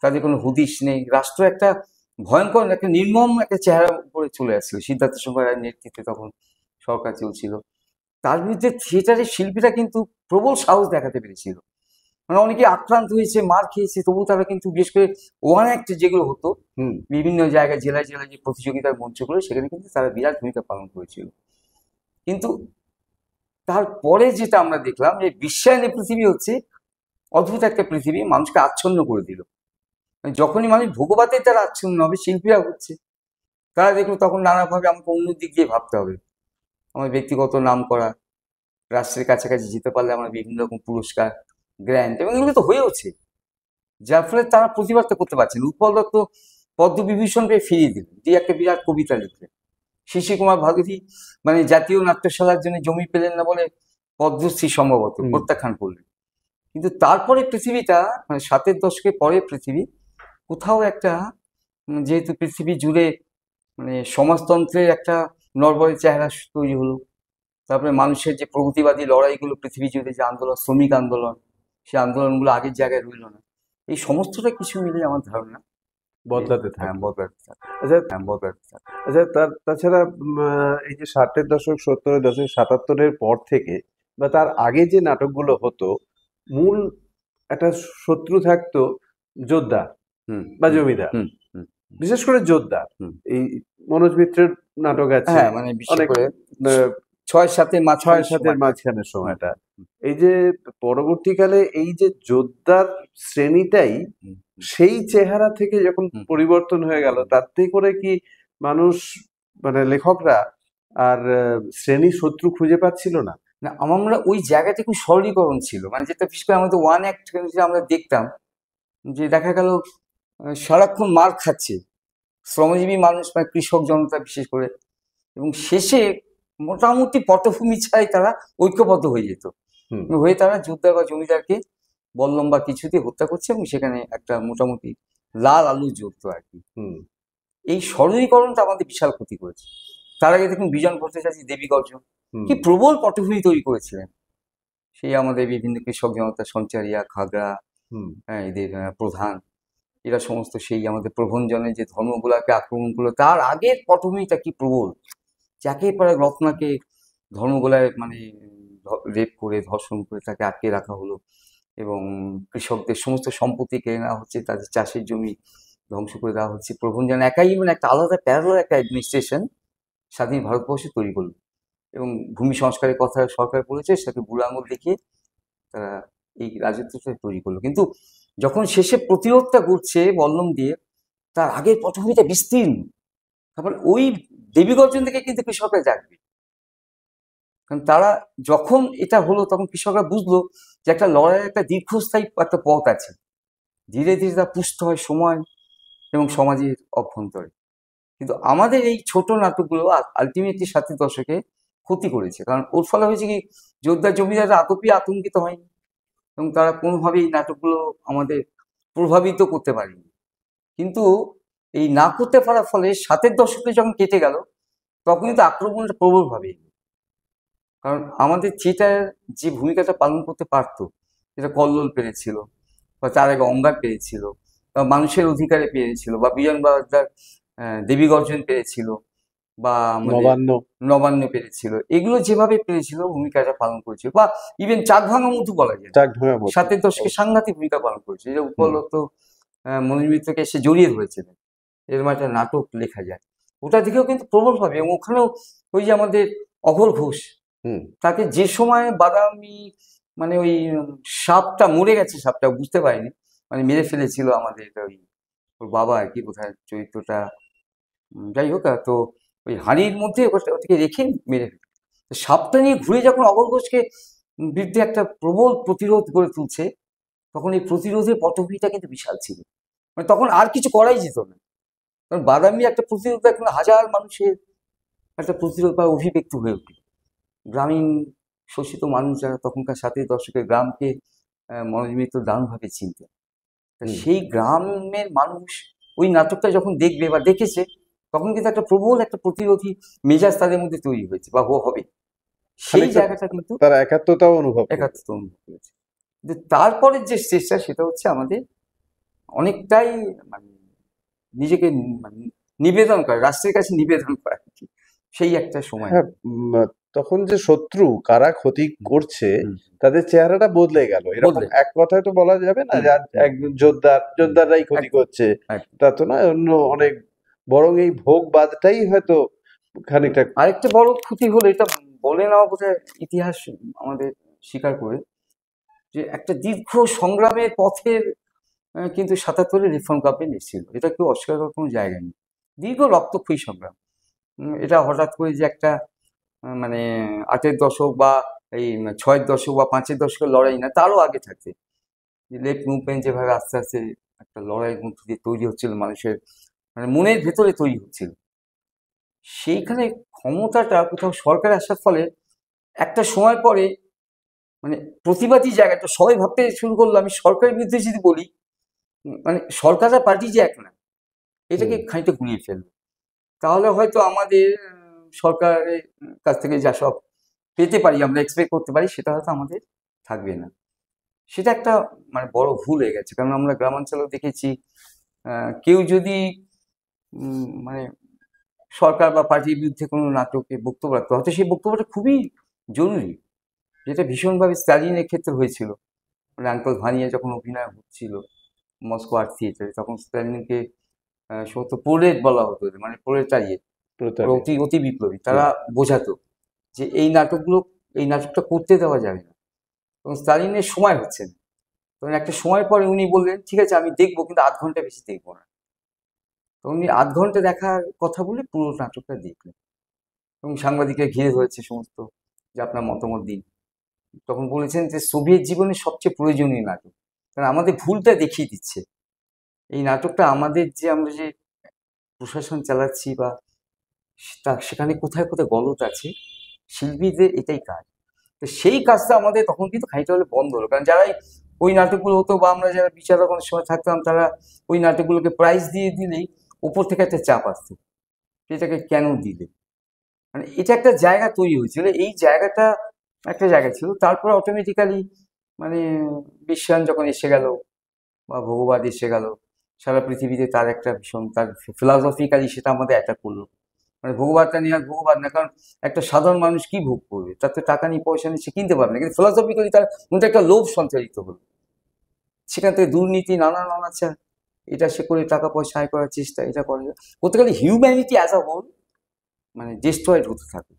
[SPEAKER 1] তাদের কোনো হুদিশ নেই। রাষ্ট্র একটা ভয়ঙ্কর, একটা নির্মম একটা চেহারা উপরে চলে আসছিল। সিদ্ধার্থ শঙ্কর রায়ের নেতৃত্বে তখন সরকার চলছিল, তার বিরুদ্ধে থিয়েটারের শিল্পীরা কিন্তু প্রবল সাহস দেখাতে পেরেছিল। মানে অনেকে আক্রান্ত হয়েছে, মার খেয়েছে, তবু তারা কিন্তু, বিশেষ করে ওয়ান অ্যাক্ট যেগুলো হতো বিভিন্ন জায়গায়, জেলায় জেলায় যে প্রতিযোগিতার মঞ্চগুলো, সেখানে কিন্তু তারা বিরাট ভূমিকা পালন করেছিল। কিন্তু তারপরে যেটা আমরা দেখলাম, যে বিশ্বায়নের পৃথিবী হচ্ছে অদ্ভুত একটা পৃথিবী, মানুষকে আচ্ছন্ন করে দিল। যখনই মানুষ ভোগবাদের তারা আচ্ছন্ন হবে, শিল্পীরা হচ্ছে, তারা দেখলো তখন নানাভাবে আমাকে অন্য দিক দিয়ে ভাবতে হবে। আমার ব্যক্তিগত নাম করা, রাষ্ট্রের কাছাকাছি যেতে পারলে আমরা বিভিন্ন রকম পুরস্কার, গ্র্যান্ট, এবং এগুলো তো হয়েওছে, যার ফলে তারা প্রতিবাদটা করতে পারছেন। উৎপল দত্ত পদ্মবিভূষণ পেয়ে ফিরিয়ে দিলেন, দিয়ে একটা বিরাট কবিতা লিখলেন। শিশির কুমার ভাদুরী মানে জাতীয় নাট্যশালার জন্য জমি পেলেন না বলে পদ্মশ্রী সম্ভবত প্রত্যাখ্যান করলেন। কিন্তু তারপরে পৃথিবীটা, মানে 60-এর দশকের পরে পৃথিবী কোথাও একটা, যেহেতু পৃথিবী জুড়ে মানে সমাজতন্ত্রের একটা নড়বড়ে চেহারা তৈরি হলো, তারপরে মানুষের যে প্রগতিবাদী লড়াইগুলো পৃথিবী জুড়ে, যে আন্দোলন, শ্রমিক আন্দোলন, সেই আন্দোলনগুলো আগের জায়গায় রইল না। এই সমস্তটা কিছু মিলে আমার ধারণা
[SPEAKER 2] বদলাতে থাকে।
[SPEAKER 1] বদলাতে থাকে।
[SPEAKER 2] আচ্ছা, তাছাড়া এই যে 60-এর দশক, 70-এর দশক, 77-এর পর থেকে বা তার আগে যে নাটকগুলো হতো, মূল একটা শত্রু থাকতো যোদ্ধা বা জমিদার, বিশেষ করে যোদ্ধা। এই মনোজ মিত্রের নাটক আছে,
[SPEAKER 1] মানে বিশেষ
[SPEAKER 2] অনেক
[SPEAKER 1] করে 6-7-এর মাঝখানে
[SPEAKER 2] 6-7-এর মাঝখানের সময়টা। এই যে পরবর্তীকালে এই যে জোরদার শ্রেণীটাই সেই চেহারা থেকে যখন পরিবর্তন হয়ে গেল, তাতে করে কি মানুষ মানে লেখকরা আর শ্রেণী শত্রু খুঁজে পাচ্ছিল না?
[SPEAKER 1] না, আমরা ওই জায়গাটা খুব সরলীকরণ ছিল, মানে যেটা বিশেষ করে আমাদের ওয়ান অ্যাক্ট আমরা দেখতাম যে দেখা গেল সারাক্ষণ মার খাচ্ছে শ্রমজীবী মানুষ, মানে কৃষক জনতা বিশেষ করে, এবং শেষে মোটামুটি পটভূমি ছাড়াই তারা ঐক্যবদ্ধ হয়ে যেত, হয়ে তারা জোরদার বা জমিদারকে বল্লম বা কিছু দিয়ে হত্যা করছে, এবং সেখানে একটা মোটামুটি লাল আলু জ্বলতো আর কি। এই সরলীকরণটা আমাদের বিশাল ক্ষতি করেছে। তার আগে দেখুন বিজন ভট্টাচার্য দেবী গর্জন কি প্রবল পটভূমি তৈরি করেছিলেন, সেই আমাদের বিভিন্ন কৃষক জনতা, সঞ্চারিয়া, খাগড়া, এদের প্রধান, এরা সমস্ত সেই আমাদের প্রভঞ্জনের যে ধর্মগুলাকে আক্রমণ করলো, তার আগের পটভূমিটা কি প্রবল, যাকে পরে রত্নাকে ধর্মগোলায় মানে রেপ করে ধর্ষণ করে তাকে আটকে রাখা হলো, এবং কৃষকদের সমস্ত সম্পত্তি কেড়ে নেওয়া হচ্ছে, তাদের চাষের জমি ধ্বংস করে দেওয়া হচ্ছে। প্রভঞ্জন একাই মানে একটা আলাদা প্যারালাল একটা অ্যাডমিনিস্ট্রেশন স্বাধীন ভারতবর্ষে তৈরি করলো, এবং ভূমি সংস্কারের কথা সরকার বলেছে, সেটাকে বুড়ো আঙুল দেখিয়ে তারা এই রাজত্বটা তৈরি করলো। কিন্তু যখন শেষে প্রতিরোধটা ঘটছে বল্লম দিয়ে, তার আগের পটভূমিটা বিস্তীর্ণ, তারপর ওই দেবী গর্জন থেকে কিন্তু কৃষকরা জাগবে, কারণ তারা যখন এটা হলো তখন কৃষকরা বুঝলো যে একটা লড়াইয়ের একটা দীর্ঘস্থায়ী একটা পথ আছে, ধীরে ধীরে তা পুষ্ট হয় সময় এবং সমাজের অভ্যন্তরে। কিন্তু আমাদের এই ছোট নাটকগুলো আলটিমেটলি 60-এর দশকে ক্ষতি করেছে, কারণ ওর ফলে হয়েছে কি জোরদার জমিদাররা আতঙ্কিত হয়নি, এবং তারা কোনোভাবেই নাটকগুলো আমাদের প্রভাবিত করতে পারেনি। কিন্তু এই না করতে পারার ফলে 60-এর দশকে যখন কেটে গেল, তখন কিন্তু আক্রমণটা প্রবলভাবে এলো, কারণ আমাদের থিয়েটার যে ভূমিকাটা পালন করতে পারতো, যেটা কল্লোল পেরেছিল, বা তার আগে অঙ্গার পেরেছিল, বা মানুষের অধিকারে পেরেছিল, বা বিজন বাজার দেবী গর্জন পেরেছিল, বা নবান্ন পেরেছিল, এগুলো যেভাবে পেরেছিল ভূমিকাটা পালন করেছিল, বা ইভেন চাঁদ ভাঙা মধু বলা যায়, 60-এর দশকে সাংঘাতিক ভূমিকা পালন করেছে, যে উপলব্ধ মনোজ মিত্রকে এসে জড়িয়ে ধরেছিলেন, এরকম একটা নাটক লেখা যায়, ওটা দিকেও কিন্তু প্রবলভাবে। এবং ওখানেও ওই যে আমাদের অঘোর ঘোষ, তাকে যে সময় বাদামি মানে ওই সাপটা মরে গেছে, সাপটা বুঝতে পারিনি, মানে মেরে ফেলেছিল আমাদের ওই ওর বাবা আর কি, বোধহয় চরিত্রটা, যাই হোক, তো ওই হাঁড়ির মধ্যে ওটাকে রেখে মেরে ফেলে, সাপটা নিয়ে ঘুরে যখন অঘোর ঘোষকে বিরুদ্ধে একটা প্রবল প্রতিরোধ গড়ে তুলছে, তখন এই প্রতিরোধের পটভূমিটা কিন্তু বিশাল ছিল, মানে তখন আর কিছু করাই যেত না, কারণ বাদামি একটা প্রতিরোধ এখন হাজার মানুষের একটা প্রতিরোধ বা অভিব্যক্তি হয়ে উঠল। গ্রামীণ শোষিত মানুষ যারা তখনকার 60-এর দশকের গ্রামকে মনোজ মিত্র দারুণভাবে চিনতেন, সেই গ্রামের মানুষ ওই নাটকটা যখন দেখবে বা দেখেছে, তখন কিন্তু একটা প্রবল একটা প্রতিরোধী মেজাজ তাদের মধ্যে তৈরি হয়েছে বা হবে, সেই জায়গাটা কিন্তু
[SPEAKER 2] তারা একাত্মতাও অনুভব
[SPEAKER 1] করেছে। কিন্তু তারপরের যে স্টেজটা, সেটা হচ্ছে আমাদের অনেকটাই মানে নিজেকে নিবেদন করে, রাষ্ট্রের কাছে নিবেদন করা, সেই একটা সময়।
[SPEAKER 2] তখন যে শত্রু কারা ক্ষতি করছে তাদের চেহারাটা বদলে গেল, এরকম এক কথায় তো বলা যাবে না যে একজন জোরদাররাই ক্ষতি করছে, তা তো না, অন্য অনেক, বরং এই ভোগবাদটাই হয়তো খানিকটা।
[SPEAKER 1] আরেকটা বড় ক্ষতি হলো, এটা বলে নেওয়া বোধহয় ইতিহাস আমাদের স্বীকার করে, যে একটা দীর্ঘ সংগ্রামের পথের কিন্তু 77-এ রিফর্ম গভর্নমেন্ট এসেছিল, এটা কেউ অস্বীকার করার কোনো জায়গা নেই, দীর্ঘ রক্তক্ষয়ী সংগ্রাম। এটা হঠাৎ করে যে একটা মানে 8-এর দশক বা এই 6-এর দশক বা 5-এর দশকের লড়াই না, তারও আগে থাকতে লেফট মুভমেন্ট যেভাবে আস্তে আস্তে একটা লড়াইয়ের মধ্যে দিয়ে তৈরি হচ্ছিল, মানুষের মানে মনের ভেতরে তৈরি হচ্ছিল, সেইখানে ক্ষমতাটা কোথাও সরকার আসার ফলে একটা সময় পরে মানে প্রতিবাদী জায়গাটা সবাই ভাবতে শুরু করলো, আমি সরকারের বিরুদ্ধে যদি বলি, মানে সরকার আর পার্টি যে এক না, এটাকে খানিকটা গুলিয়ে ফেলবে, তাহলে হয়তো আমাদের সরকারের কাছ থেকে যা সব পেতে পারি, আমরা এক্সপেক্ট করতে পারি, সেটা হয়তো আমাদের থাকবে না। সেটা একটা মানে বড় ভুল হয়ে গেছে, কারণ আমরা গ্রামাঞ্চলেও দেখেছি কেউ যদি মানে সরকার বা পার্টির বিরুদ্ধে কোনো নাটকে বক্তব্য রাখতো, হয়তো সেই বক্তব্যটা খুবই জরুরি, যেটা ভীষণভাবে স্ট্যালিনের ক্ষেত্রে হয়েছিল, মানে আঙ্কল ভানিয়া যখন অভিনয় হচ্ছিল মস্কো আর্ট থিয়েটারে, তখন স্ট্যালিনকে সমস্ত প্রোলেট বলা হতো, মানে প্রোলেটারিয়েট, অতি অতি বিপ্লবী, তারা বোঝাতো যে এই নাটকটা করতে দেওয়া যাবে না, এবং স্টালিনের সময় হচ্ছে না। তখন একটা সময় পরে উনি বললেন, ঠিক আছে আমি দেখবো, কিন্তু 8 ঘন্টা বেশি দেখবো না। তো উনি 8 ঘন্টা দেখার কথা বলে পুরো নাটকটা দেখলেন, এবং সাংবাদিকরা ঘিরে ধরেছে সমস্ত, যে আপনার মতামত দিন। তখন বলেছেন যে সোভিয়েত জীবনের সবচেয়ে প্রয়োজনীয় নাটক, কারণ আমাদের ভুলটা দেখিয়ে দিচ্ছে। এই নাটকটা আমাদের যে আমরা যে প্রশাসন চালাচ্ছি বা সেখানে কোথায় কোথায় গলত আছে, শিল্পীদের এটাই কাজ। তো সেই কাজটা আমাদের তখন কিন্তু খানিকটা হলে বন্ধ হলো, কারণ যারাই ওই নাটকগুলো হতো বা আমরা যারা বিচারক অনেক সময় থাকতাম, তারা ওই নাটকগুলোকে প্রাইজ দিয়ে দিলেই উপর থেকে একটা চাপ আসতো, এটাকে কেন দিলে। মানে এটা একটা জায়গা তৈরি হয়েছিল, এই জায়গাটা একটা জায়গা ছিল। তারপর অটোমেটিক্যালি মানে বিশ্বায়ন যখন এসে গেল বা ভোগবাদ এসে গেল, সারা পৃথিবীতে তার একটা ভীষণ, তার ফিলসফিক্যালি সেটা আমাদের অ্যাটাক করলো। মানে ভোগবাদটা নিয়ে আর ভোগবাদ না, কারণ একটা সাধারণ মানুষ কি ভোগ করবে, তার তো টাকা নিয়ে পয়সা নিয়ে সে কিনতে পারবে না, কিন্তু ফিলসফিক্যালি তার মধ্যে একটা লোভ সঞ্চারিত হলো। সেখান থেকে দুর্নীতি, নানান অনাচার, এটা সে করে টাকা পয়সা আয় করার চেষ্টা, এটা করে বলতে গেলে হিউম্যানিটি অ্যাজ আ হোল মানে ডিস্ট্রয়েড হতে থাকে।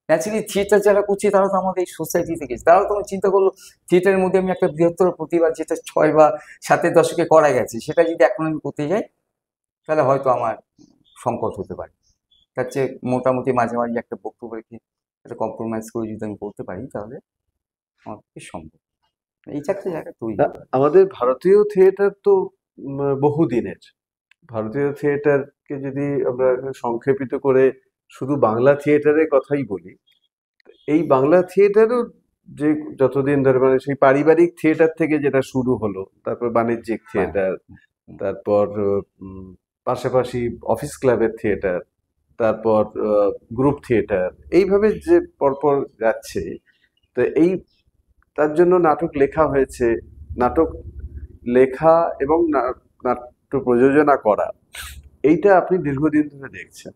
[SPEAKER 1] ন্যাচারালি থিয়েটার যারা করছে তারা তো আমাদের এই সোসাইটি থেকে, তারাও তো চিন্তা করলো থিয়েটারের মধ্যে আমি একটা বৃহত্তর প্রতিবাদ, যেটা 6 বা 7-এর দশকে করা গেছে, সেটা যদি এখন আমি করতে যাই তাহলে হয়তো আমার সংকট হতে পারে। তার চেয়ে মোটামুটি মাঝে মাঝে একটা বক্তব্য রেখে একটা কম্প্রোমাইজ করে যদি আমি করতে পারি, তাহলে আমার পক্ষে সম্ভব। এই চারটে জায়গা তৈরি
[SPEAKER 2] না,
[SPEAKER 1] হতে পারে।
[SPEAKER 2] আমাদের ভারতীয় থিয়েটার তো বহুদিনের। ভারতীয় থিয়েটারকে যদি আমরা সংক্ষেপিত করে শুধু বাংলা থিয়েটারের কথাই বলি, এই বাংলা থিয়েটারও যে যতদিন ধরে মানে সেই পারিবারিক থিয়েটার থেকে যেটা শুরু হলো, তারপর বাণিজ্যিক
[SPEAKER 1] হ্যাঁ,
[SPEAKER 2] থিয়েটার, তারপর উম, পাশাপাশি অফিস ক্লাবের থিয়েটার, তারপর গ্রুপ থিয়েটার, এইভাবে যে পরপর যাচ্ছে। তো এই তার জন্য নাটক লেখা হয়েছে, নাটক লেখা এবং নাট্য প্রযোজনা করা, এইটা আপনি দীর্ঘদিন ধরে দেখছেন।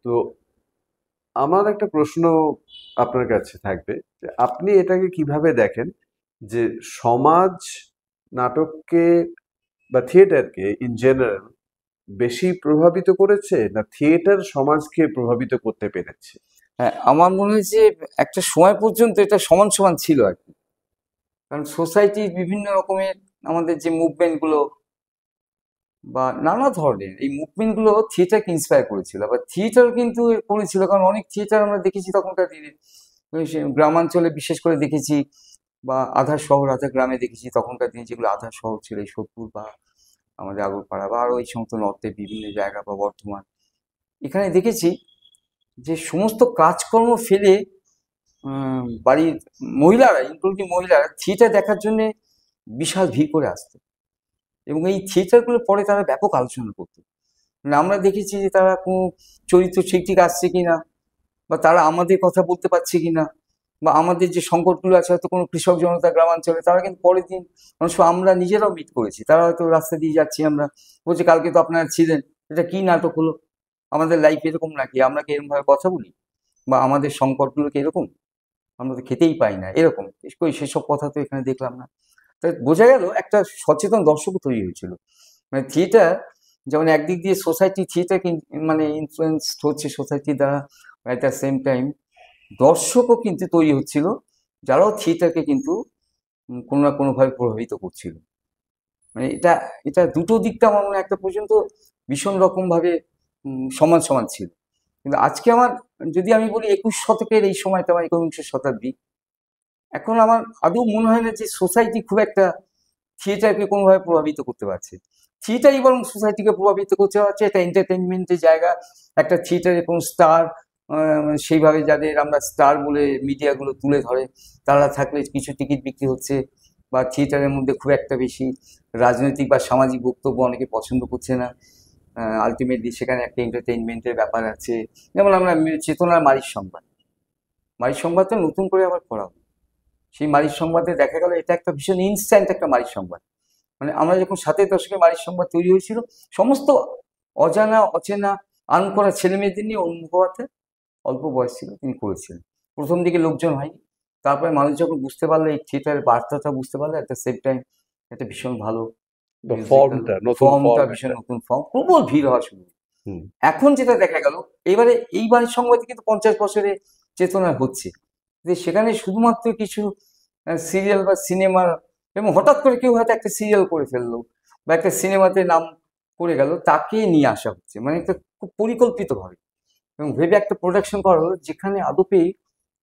[SPEAKER 2] তো আমার একটা প্রশ্ন আপনার কাছে থাকবে যে আপনি এটাকে কিভাবে দেখেন, যে সমাজ নাটককে বা থিয়েটারকে ইন জেনারেল বেশি প্রভাবিত করেছে, না থিয়েটার সমাজকে প্রভাবিত করতে পেরেছে?
[SPEAKER 1] হ্যাঁ, আমার মনে হয় যে একটা সময় পর্যন্ত এটা সমান সমান ছিল আর কি। কারণ সোসাইটির বিভিন্ন রকমের আমাদের যে মুভমেন্টগুলো বা নানা ধরনের এই মুভমেন্টগুলো থিয়েটারকে ইন্সপায়ার করেছিল, আবার থিয়েটার কিন্তু করেছিল, কারণ অনেক থিয়েটার আমরা দেখেছি তখনকার দিনে, গ্রামাঞ্চলে বিশেষ করে দেখেছি, বা আধা শহর আধা গ্রামে দেখেছি তখনকার দিনে, যেগুলো আধা শহর ছিল, এই সোদপুর বা আমাদের আগরপাড়া বা আরও এই সমস্ত নর্থের বিভিন্ন জায়গা বা বর্ধমান, এখানে দেখেছি যে সমস্ত কাজকর্ম ফেলে বাড়ির মহিলারা, ইনক্লুডিং মহিলারা, থিয়েটার দেখার জন্যে বিশাল ভিড় করে আসতো, এবং এই থিয়েটারগুলো পরে তারা ব্যাপক আলোচনা করতো। মানে আমরা দেখেছি যে তারা কোনো চরিত্র ঠিক ঠিক আসছে কিনা, বা তারা আমাদের কথা বলতে পারছে কিনা, বা আমাদের যে সংকটগুলো আছে, হয়তো কোনো কৃষক জনতা গ্রামাঞ্চলে, তারা কিন্তু পরের দিন অনেক সময় আমরা নিজেরাও মিট করেছি, তারা হয়তো রাস্তা দিয়ে যাচ্ছি, আমরা বলছি কালকে তো আপনারা ছিলেন, এটা কি নাটক হলো, আমাদের লাইফ এরকম নাকি, আমরা কি এরকম ভাবে কথা বলি, বা আমাদের সংকটগুলো কি এরকম, আমরা তো খেতেই পাই না এরকম, কই সেসব কথা তো এখানে দেখলাম না। তাই বোঝা গেল একটা সচেতন দর্শকও তৈরি হয়েছিল। মানে থিয়েটার যেমন একদিক দিয়ে সোসাইটি থিয়েটারকে মানে ইনফ্লুয়েন্স হচ্ছে সোসাইটি দ্বারা, অ্যাট দ্য সেম টাইম দর্শকও কিন্তু তৈরি হচ্ছিল, যারাও থিয়েটারকে কিন্তু কোনো না কোনোভাবে প্রভাবিত করছিল। মানে এটা এটা দুটো দিকটা আমার মনে হয় একটা পর্যন্ত ভীষণ রকমভাবে সমান সমান ছিল। কিন্তু আজকে আমার, যদি আমি বলি 21 শতকের এই সময়টা বা 21 শতাব্দী, এখন আমার আদৌ মনে হয় না যে সোসাইটি খুব একটা থিয়েটারকে কোনোভাবে প্রভাবিত করতে পারছে। থিয়েটারই বরং সোসাইটিকে প্রভাবিত করতে পারছে, একটা এন্টারটেনমেন্টের জায়গা, একটা থিয়েটারে কোনো স্টার, সেইভাবে যাদের আমরা স্টার বলে মিডিয়াগুলো তুলে ধরে, তারা থাকলে কিছু টিকিট বিক্রি হচ্ছে, বা থিয়েটারের মধ্যে খুব একটা বেশি রাজনৈতিক বা সামাজিক বক্তব্য অনেকে পছন্দ করছে না। আলটিমেটলি সেখানে একটা এন্টারটেইনমেন্টের ব্যাপার আছে। যেমন আমরা চেতনার মারির সংবাদ, মারির সংবাদটা নতুন করে আবার করা হলো। সেই মারির সংবাদে দেখা গেল এটা একটা ভীষণ ইনস্ট্যান্ট একটা মারির সংবাদ। মানে আমরা যখন 7-এর দশকে মারির সংবাদ তৈরি হয়েছিল, সমস্ত অজানা অচেনা আনকরা ছেলে মেয়েদের নিয়ে অরুণ মুখোপাধ্যায় অল্প বয়স ছিল, তিনি করেছিলেন। প্রথম দিকে লোকজন হয়নি, তারপরে মানুষ যখন বুঝতে পারলো, এই থিয়েটারের বার্তাটা বুঝতে পারলো, একটা সেম টাইম একটা ভীষণ ভালো মিউজিক্যাল
[SPEAKER 2] নতুন
[SPEAKER 1] ফর্মটা,
[SPEAKER 2] ফর্ম
[SPEAKER 1] ভীষণ
[SPEAKER 2] একটা।
[SPEAKER 1] নতুন ফর্ম, প্রবল ভিড় হওয়া শুরু হলো।
[SPEAKER 2] হুম।
[SPEAKER 1] এখন যেটা দেখা গেল, এবারে এই বাড়ির সংবাদে কিন্তু 50 বছরে চেতনা হচ্ছে, যে সেখানে শুধুমাত্র কিছু সিরিয়াল বা সিনেমার, এবং হঠাৎ করে কেউ হয়তো একটা সিরিয়াল করে ফেললো বা একটা সিনেমাতে নাম করে গেল, তাকে নিয়ে আসা হচ্ছে, মানে একটা খুব পরিকল্পিতভাবে এবং ভেবে একটা প্রোডাকশন করা হলো, যেখানে আদপে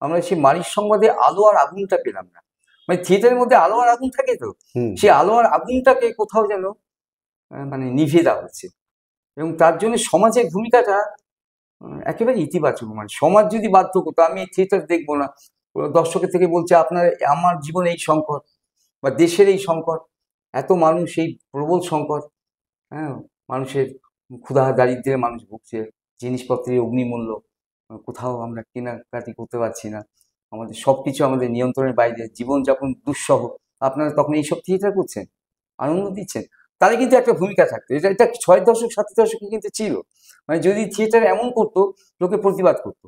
[SPEAKER 1] আমরা সেই মারিচ সংবাদে আলো আর আগুনটা পেলাম না। মানে থিয়েটারের মধ্যে আলো আর আগুন থাকে তো, সেই আলো আর আগুনটাকে কোথাও যেন মানে নিভিয়ে দেওয়া হচ্ছে। এবং তার জন্য সমাজের ভূমিকাটা একেবারে ইতিবাচক। মানে সমাজ যদি বাধ্য করতো আমি এই থিয়েটার দেখবো না, দর্শকের থেকে বলছে আপনার আমার জীবনে এই সংকট বা দেশের এই সংকট, এত মানুষ এই প্রবল সংকট, হ্যাঁ, মানুষের ক্ষুধা দারিদ্র্যে মানুষ ভুগছে, জিনিসপত্রের অগ্নিমূল্য, কোথাও আমরা কেনাকাটি করতে পারছি না, আমাদের সবকিছু আমাদের নিয়ন্ত্রণের বাইরে, জীবনযাপন দুঃসহ। আপনারা তখন এইসব থিয়েটার করছেন, আনন্দ দিচ্ছেন, তাহলে কিন্তু একটা ভূমিকা থাকতো। এটা এটা ৬ দশক ৭ দশকে কিন্তু ছিল। মানে যদি থিয়েটার এমন করতো, লোকে প্রতিবাদ করতো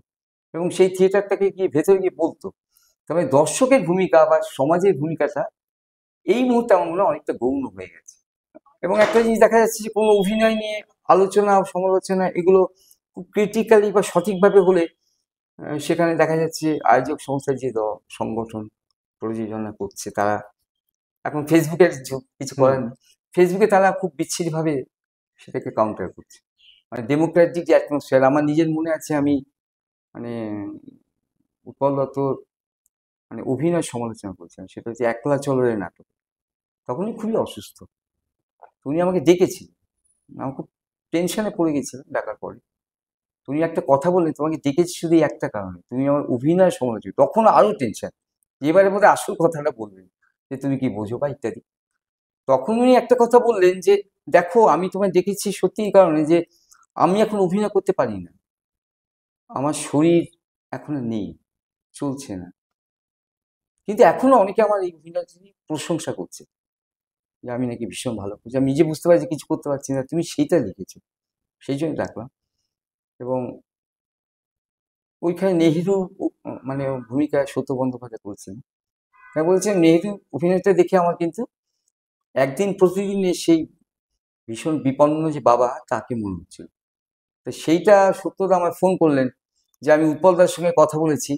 [SPEAKER 1] এবং সেই থিয়েটারটাকে গিয়ে ভেতরে গিয়ে বলতো। তবে দর্শকের ভূমিকা বা সমাজের ভূমিকাটা এই মুহূর্তে আমার মনে হয় অনেকটা গৌণ হয়ে গেছে। এবং একটা জিনিস দেখা যাচ্ছে যে কোনো অভিনয় নিয়ে আলোচনা সমালোচনা এগুলো খুব ক্রিটিক্যালি বা সঠিকভাবে হলে সেখানে দেখা যাচ্ছে আয়োজক সংস্থার যে সংগঠন প্রযোজনা করছে, তারা এখন ফেসবুকের যুগ, কিছু করার নেই, ফেসবুকে তারা খুব বিচ্ছিরিভাবে সেটাকে কাউন্টার করছে। মানে ডেমোক্রেটিক যে অ্যাটমসফিয়ার, আমার নিজের মনে আছে আমি মানে উৎপল দত্তর মানে অভিনয় সমালোচনা করছিলাম, সেটা হচ্ছে একলা চলরের নাটক। তখনই খুবই অসুস্থ, উনি আমাকে ডেকেছিলেন, আমি খুব টেনশনে পড়ে গেছিলাম ডাকার পরে। তুমি একটা কথা বললে, তোমাকে ডেকেছি শুধু এই একটা কারণে, তুমি আমার অভিনয় সমালোচনা। তখন আরো টেনশন, এবারে বোধহয় আসল কথাটা বলবেন যে তুমি কি বোঝো বা ইত্যাদি। তখন উনি একটা কথা বললেন যে দেখো, আমি তোমায় ডেকেছি সত্যি এই কারণে যে আমি এখন অভিনয় করতে পারি না, আমার শরীর এখন আর নেই, চলছে না, কিন্তু এখনো অনেকে আমার এই অভিনয় প্রশংসা করছে যে আমি নাকি ভীষণ ভালো করছি। আমি নিজে বুঝতে পারি যে কিছু করতে পারছি না, তুমি সেইটা লিখেছো, সেই জন্য রাখলাম। এবং ওইখানে নেহেরু মানে ভূমিকা সত্য বন্দ্যোপাধ্যায় করেছেন। তাই বলছেন নেহেরু অভিনয়টা দেখে আমার কিন্তু একদিন প্রতিদিনের সেই ভীষণ বিপন্ন যে বাবা, তাকে মনে হচ্ছিল। তো সেইটা সত্যদা আমার ফোন করলেন যে আমি উৎপলদার সঙ্গে কথা বলেছি,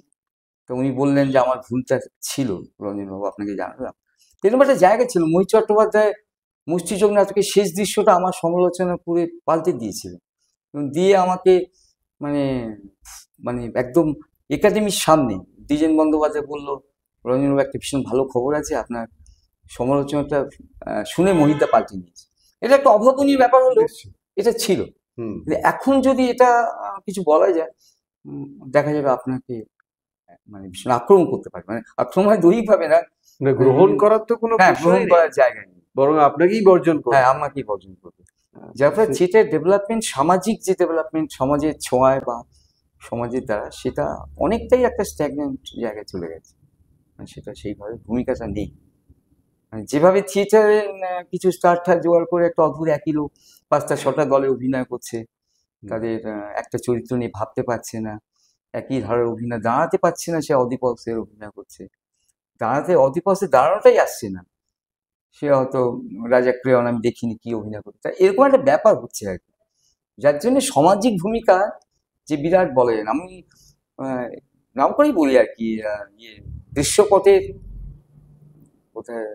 [SPEAKER 1] তো উনি বললেন যে আমার ভুলটা ছিল রঞ্জনবাবু, আপনাকে জানালাম। এরকম একটা জায়গা ছিল, মোহিত চট্টোপাধ্যায় মুষ্টিযোগ নাটকের শেষ দৃশ্যটা আমার সমালোচনা করে পাল্টে দিয়েছিলেন এবং দিয়ে আমাকে মানে মানে একদম একাডেমির সামনে দ্বিজেন বন্দ্যোপাধ্যায় বলল, রঞ্জনবাবু একটা ভীষণ ভালো খবর আছে, আপনার সমালোচনাটা শুনে মোহিতদা পাল্টে নিয়েছে। এটা একটা অভাবনীয় ব্যাপার হলো, এটা ছিল। এখন যদি এটা কিছু বলা যায়, দেখা যাবে আপনাকে মানে ভীষণ আক্রমণ করতে পারে, মানে আক্রমণ হয় দৈহিকভাবে না,
[SPEAKER 2] গ্রহণ করার তো কোনো
[SPEAKER 1] হ্যাঁ,
[SPEAKER 2] প্রশ্নই
[SPEAKER 1] গ্রহণ
[SPEAKER 2] নেই,
[SPEAKER 1] করার জায়গা নেই,
[SPEAKER 2] বরং আপনাকেই বর্জন করতে
[SPEAKER 1] হ্যাঁ
[SPEAKER 2] হবে।
[SPEAKER 1] আমাকেই বর্জন করবে। যার ফলে থিয়েটার ডেভেলপমেন্ট, সামাজিক যে ডেভেলপমেন্ট, সমাজের ছোঁয়ায় বা সমাজের দ্বারা, সেটা অনেকটাই একটা স্ট্যাগনেন্ট জায়গায় চলে গেছে। মানে সেটা সেইভাবে ভূমিকাটা নেই। মানে যেভাবে থিয়েটারে কিছু স্টার ঠার জোগাড় করে একটা অদ্ভুত একই লোক ৫টা ৬টা দলে অভিনয় করছে, তাদের একটা চরিত্র নিয়ে ভাবতে পারছে না, একই ধারার অভিনয় দাঁড়াতে পারছে না, সে অদিপসের অভিনয় করছে, অদিপসে দাঁড়ানোটাই আসছে না, সে হয়তো রাজা ক্রেয়ন আমি দেখিনি কি অভিনয় করতে, এরকম একটা ব্যাপার হচ্ছে আর কি। যার জন্য সামাজিক ভূমিকা যে বিরাট বলেন, আমি নাম করেই বলি আর কি, ইয়ে দৃশ্যপথের কোথায়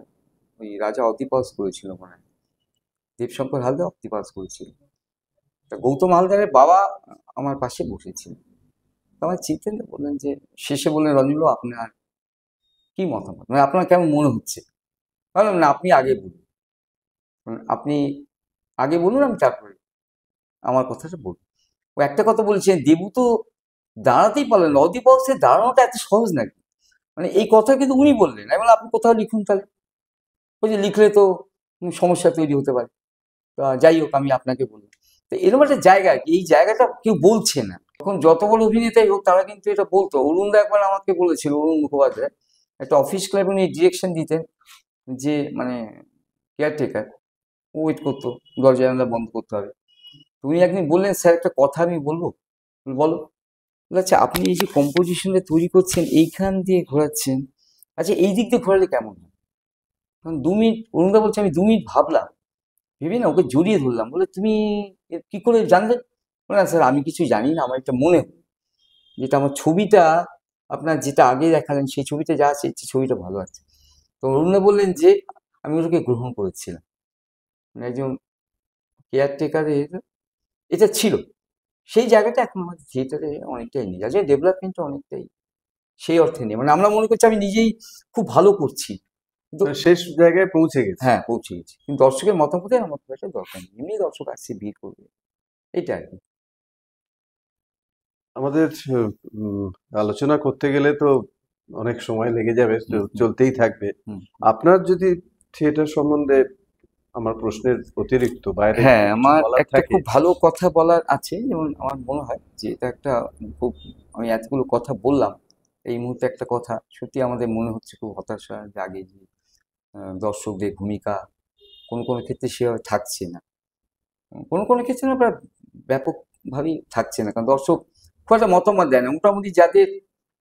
[SPEAKER 1] ওই রাজা অতিপাস করেছিল মনে হয়, দেবশঙ্কর হালদার অতিপাস করেছিল, তা গৌতম হালদারের বাবা আমার পাশে বসেছিল, আমার চিনতেন না, বললেন যে শেষে বললেন রঞ্জনবাবু আপনার কি মতামত, মানে আপনার কেমন মনে হচ্ছে। বললাম না, আপনি আগে বলুন, আপনি আগে বলুন, আমি তারপরে আমার কথাটা বলুন। ও একটা কথা বলছেন, দেবু তো দাঁড়াতেই পারলেন না, অধিপক্ষে দাঁড়ানোটা এত সহজ নাকি, মানে এই কথা কিন্তু উনি বললেন। আমি বললাম আপনি কোথাও লিখুন তাহলে, ওই যে লিখলে তো সমস্যা তৈরি হতে পারে, যাই হোক আমি আপনাকে বলি। তো এরকম একটা জায়গা, এই জায়গাটা কেউ বলছে না। তখন যত বড় অভিনেতাই হোক, তারা কিন্তু এটা বলতো। অরুণদা একবার আমাকে বলেছিল, অরুণ মুখোপাধ্যায় একটা অফিস ক্লাবে উনি ডিরেকশন দিতেন, যে মানে কেয়ারটেকার, ও ওয়েট করতো, দরজা জানলা বন্ধ করতে হবে। তুমি একদিন বললেন স্যার একটা কথা আমি বলবো, বলো। আচ্ছা আপনি এই যে কম্পোজিশনটা তৈরি করছেন, এইখান দিয়ে ঘোরাচ্ছেন, আচ্ছা এই দিক দিয়ে ঘোরালে কেমন হয়। কারণ ২ মিনিট, অরুণদা বলছে আমি ২ মিনিট ভাবলাম, ভেবে না ওকে জড়িয়ে ধরলাম, বলে তুমি কি করে জানলে। বলে না স্যার আমি কিছু জানি না, আমার একটা মনে হয় যেটা আমার ছবিটা আপনার যেটা আগে দেখালেন সেই ছবিটা যা আছে এই ছবিটা ভালো আছে। তো অরুণা বললেন যে আমি ওটাকে গ্রহণ করেছিলাম, মানে একজন কেয়ারটেকারের এটা ছিল, সেই জায়গাটা এখন আমাদের থিয়েটারে অনেকটাই নেই, যার জন্য ডেভেলপমেন্টটা অনেকটাই সেই অর্থে নেই। মানে আমরা মনে করছি আমি নিজেই খুব ভালো করছি, কিন্তু
[SPEAKER 2] শেষ জায়গায় পৌঁছে গেছে।
[SPEAKER 1] হ্যাঁ পৌঁছে গেছি, কিন্তু দর্শকের মতামতের আমার খুব একটা দরকার নেই, এমনি দর্শক আসছে ভিড় করবে, এটা আর কি।
[SPEAKER 2] আমাদের উম, আলোচনা করতে গেলে তো অনেক সময় লেগে যাবে, চলতেই থাকবে।
[SPEAKER 1] হুম।
[SPEAKER 2] আপনার যদি থিয়েটার সম্বন্ধে আমার প্রশ্নের অতিরিক্ত বাইরে
[SPEAKER 1] হ্যাঁ,
[SPEAKER 2] যদি কিছু
[SPEAKER 1] আমার
[SPEAKER 2] বলার
[SPEAKER 1] একটা
[SPEAKER 2] থাকে।
[SPEAKER 1] খুব ভালো কথা বলার আছে, যেমন আমার মনে হয় যে এটা একটা খুব, আমি এতগুলো কথা বললাম, এই মুহূর্তে একটা কথা সত্যি আমাদের মনে হচ্ছে খুব হতাশা জাগে যে দর্শকদের ভূমিকা কোনো কোনো ক্ষেত্রে সেভাবে থাকছে না, কোনো কোনো ক্ষেত্রে না প্রায় ব্যাপকভাবেই থাকছে না, কারণ দর্শক খুব একটা মতামত দেয় না। মোটামুটি যাদের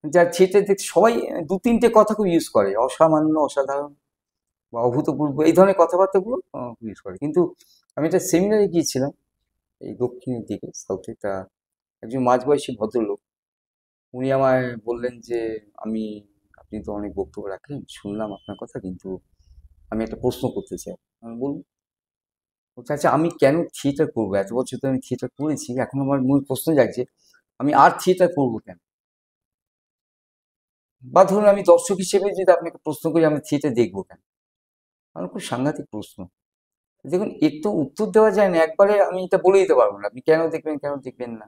[SPEAKER 1] যা থিয়েটার দেখছে সবাই দু তিনটে কথা খুব ইউজ করে, অসামান্য, অসাধারণ বা অভূতপূর্ব, এই ধরনের কথাবার্তাগুলো ইউজ করে। কিন্তু আমি একটা সেমিনারে গিয়েছিলাম এই দক্ষিণের দিকে, সাউথে, তা একজন মাঝবয়সী ভদ্রলোক, উনি আমায় বললেন যে আমি, আপনি তো অনেক বক্তব্য রাখলেন, শুনলাম আপনার কথা, কিন্তু আমি একটা প্রশ্ন করতে চাই। আমি বলুন। বলছে আচ্ছা আমি কেন থিয়েটার করবো, এত বছর তো আমি থিয়েটার করেছি, এখন আমার মূল প্রশ্ন জাগছে আমি আর থিয়েটার করবো কেন, বা ধরুন আমি দর্শক হিসেবে যদি আপনাকে প্রশ্ন করি আমি থিয়েটার দেখবো কেন। আমার খুব সাংঘাতিক প্রশ্ন। দেখুন এর তো উত্তর দেওয়া যায় না একবারে, আমি এটা বলে দিতে পারবো না আপনি কেন দেখবেন কেন দেখবেন না,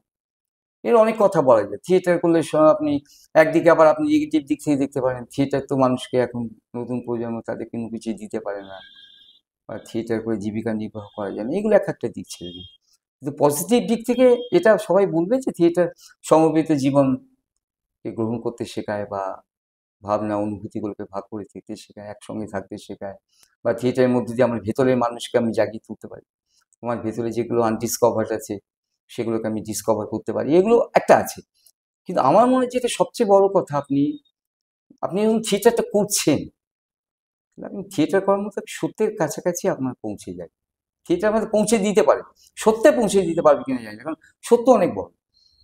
[SPEAKER 1] এর অনেক কথা বলা যায়। থিয়েটার করলে আপনি একদিকে আবার আপনি নেগেটিভ দিক থেকে দেখতে পারেন, থিয়েটার তো মানুষকে এখন নতুন প্রজন্ম তাদেরকে কোনো কিছু দিতে পারে না, বা থিয়েটার করে জীবিকা নির্বাহ করা যায় না, এগুলো এক একটা দিক ছেড়ে দিন। কিন্তু পজিটিভ দিক থেকে এটা সবাই বলবে যে থিয়েটার সমবেত জীবনকে গ্রহণ করতে শেখায়, বা ভাবনা অনুভূতিগুলোকে ভাগ করে থাকতে শেখায়, একসঙ্গে থাকতে শেখায়, বা থিয়েটারের মধ্যে দিয়ে আমার ভেতরের মানুষকে আমি জাগিয়ে তুলতে পারি, আমার ভেতরে যেগুলো আনডিসকভার্ড আছে সেগুলোকে আমি ডিসকভার করতে পারি, এগুলো একটা আছে। কিন্তু আমার মনে হয় যেটা সবচেয়ে বড় কথা, আপনি আপনি যখন থিয়েটারটা করছেন, তাহলে আপনি থিয়েটার করার মতো সত্যের কাছাকাছি আপনার পৌঁছে যায়, থিয়েটার আমাদের পৌঁছে দিতে পারে, সত্যে পৌঁছে দিতে পারবে কিনা জানি না, কারণ সত্য অনেক বড়,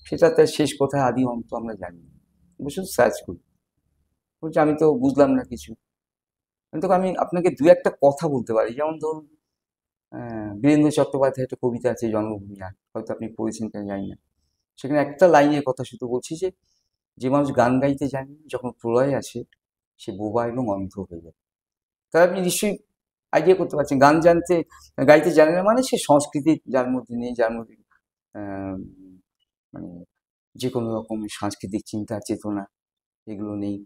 [SPEAKER 1] সেটা তার শেষ কোথায় আদি অন্ত আমরা জানি না, আমরা শুধু সার্চ করি। বলছি আমি তো বুঝলাম না কিছু, কিন্তু আমি আপনাকে দু একটা কথা বলতে পারি, যেমন ধরুন বীরেন্দ্র চট্টোপাধ্যায়ের একটা কবিতা আছে জন্মভূমি আজ, হয়তো আপনি পড়েছেন কিনা জানি না, সেখানে একটা লাইনের কথা শুধু বলছি যে যে মানুষ গান গাইতে জানে না, যখন প্রলয় আসে সে বোবা এবং অন্ধ হয়ে যায়। তাহলে আপনি নিশ্চয়ই আইডিয়া করতে পারছেন, গান গাইতে জানে না মানে সে সংস্কৃতি যার মধ্যে নেই, যার মধ্যে আহ, মানে যে কোনো রকম সাংস্কৃতিক চিন্তা চেতনা এগুলো নেই,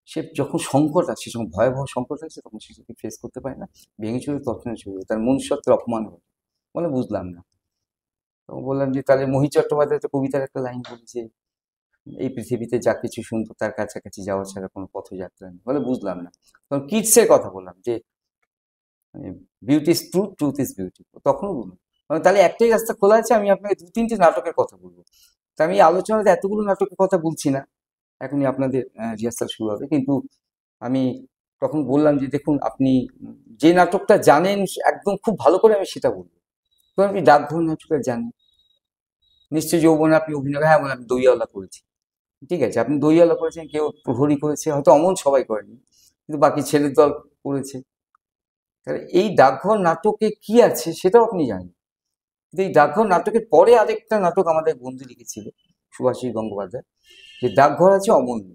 [SPEAKER 1] সে যখন সংকট আসে, যখন ভয়াবহ সংকট আসে, তখন সে যদি ফেস করতে পারে না, ভেঙে চুরে তৎক্ষণাৎ চলে যায়, তার মনুষ্যত্বের অপমান হয়, বলে বুঝলাম না। তখন বললাম যে তাহলে মোহিত চট্টোপাধ্যায় একটা কবিতার একটা লাইন বলছে, এই পৃথিবীতে যা কিছু সুন্দর তার কাছাকাছি যাওয়া ছাড়া কোনো পথযাত্রা নেই, বলে বুঝলাম না। তখন কিডসের কথা বললাম যে beauty is truth, truth is beauty, তখনও বললাম তাহলে একটাই রাস্তা খোলা আছে, আমি আপনাকে দু তিনটে নাটকের কথা বলবো। তা আমি এই আলোচনাতে এতগুলো নাটকের কথা বলছি না, এখনই আপনাদের রিহার্সাল শুরু হবে, কিন্তু আমি তখন বললাম যে দেখুন আপনি যে নাটকটা জানেন একদম খুব ভালো করে আমি সেটা বলবো। তো আপনি ডাকঘর নাটকটা জানেন নিশ্চয়ই, যৌবনে আপনি অভিনয়, হ্যাঁ বলে আমি দইয়ালা করেছি, ঠিক আছে আপনি দইয়ালা করেছেন, কেউ প্রহরী করেছে, হয়তো অমন সবাই করেনি, কিন্তু বাকি ছেলের দল করেছে। তাহলে এই ডাকঘর নাটকে কি আছে সেটাও আপনি জানেন। কিন্তু এই ডাকঘর নাটকের পরে আরেকটা নাটক আমাদের বন্ধু লিখেছিল, সুভাষিস গঙ্গোপাধ্যায়, যে ডাকঘর আছে অমূল্য।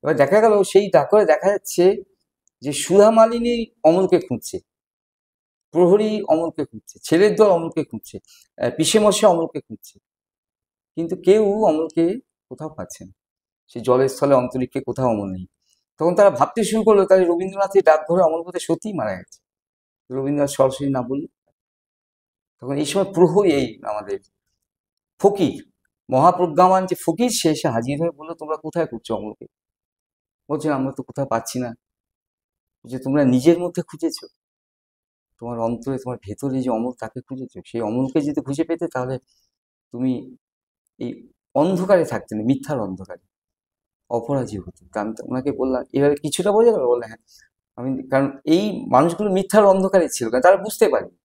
[SPEAKER 1] এবার দেখা গেল সেই ডাকঘরে দেখা যাচ্ছে যে সুধা মালিনী অমলকে খুঁজছে, প্রহরী অমলকে খুঁজছে, ছেলের দল অমলকে খুঁজছে, পিসেমশাই অমলকে খুঁজছে, কিন্তু কেউ অমলকে কোথাও পাচ্ছে না, সে জলের স্থলে অন্তরিক্ষে কোথাও অমল নেই। তখন তারা ভাবতে শুরু করলো তাহলে রবীন্দ্রনাথের ডাকঘরে অমল বোধহয় সত্যিই মারা গেছে, রবীন্দ্রনাথ সরাসরি না বললে। তখন এই সময় প্রহরী, এই আমাদের ফকির, মহাপ্রজ্ঞামান যে ফকির, সে এসে হাজির হয়ে বললো তোমরা কোথায় খুঁজছো অমলকে। বলছে আমরা তো কোথাও পাচ্ছি না। যে তোমরা নিজের মধ্যে খুঁজেছো, তোমার অন্তরে তোমার ভেতরে যে অমল তাকে খুঁজেছো, সেই অমলকে যদি খুঁজে পেতে তাহলে তুমি এই অন্ধকারে থাকতে না, মিথ্যার অন্ধকারে অপরাজী হতো। তা আমি তো ওনাকে বললাম, এভাবে কিছুটা বোঝা গেল, বললাম হ্যাঁ আমি, কারণ এই মানুষগুলো মিথ্যার অন্ধকারে ছিল, কারণ তারা বুঝতে পারেনি।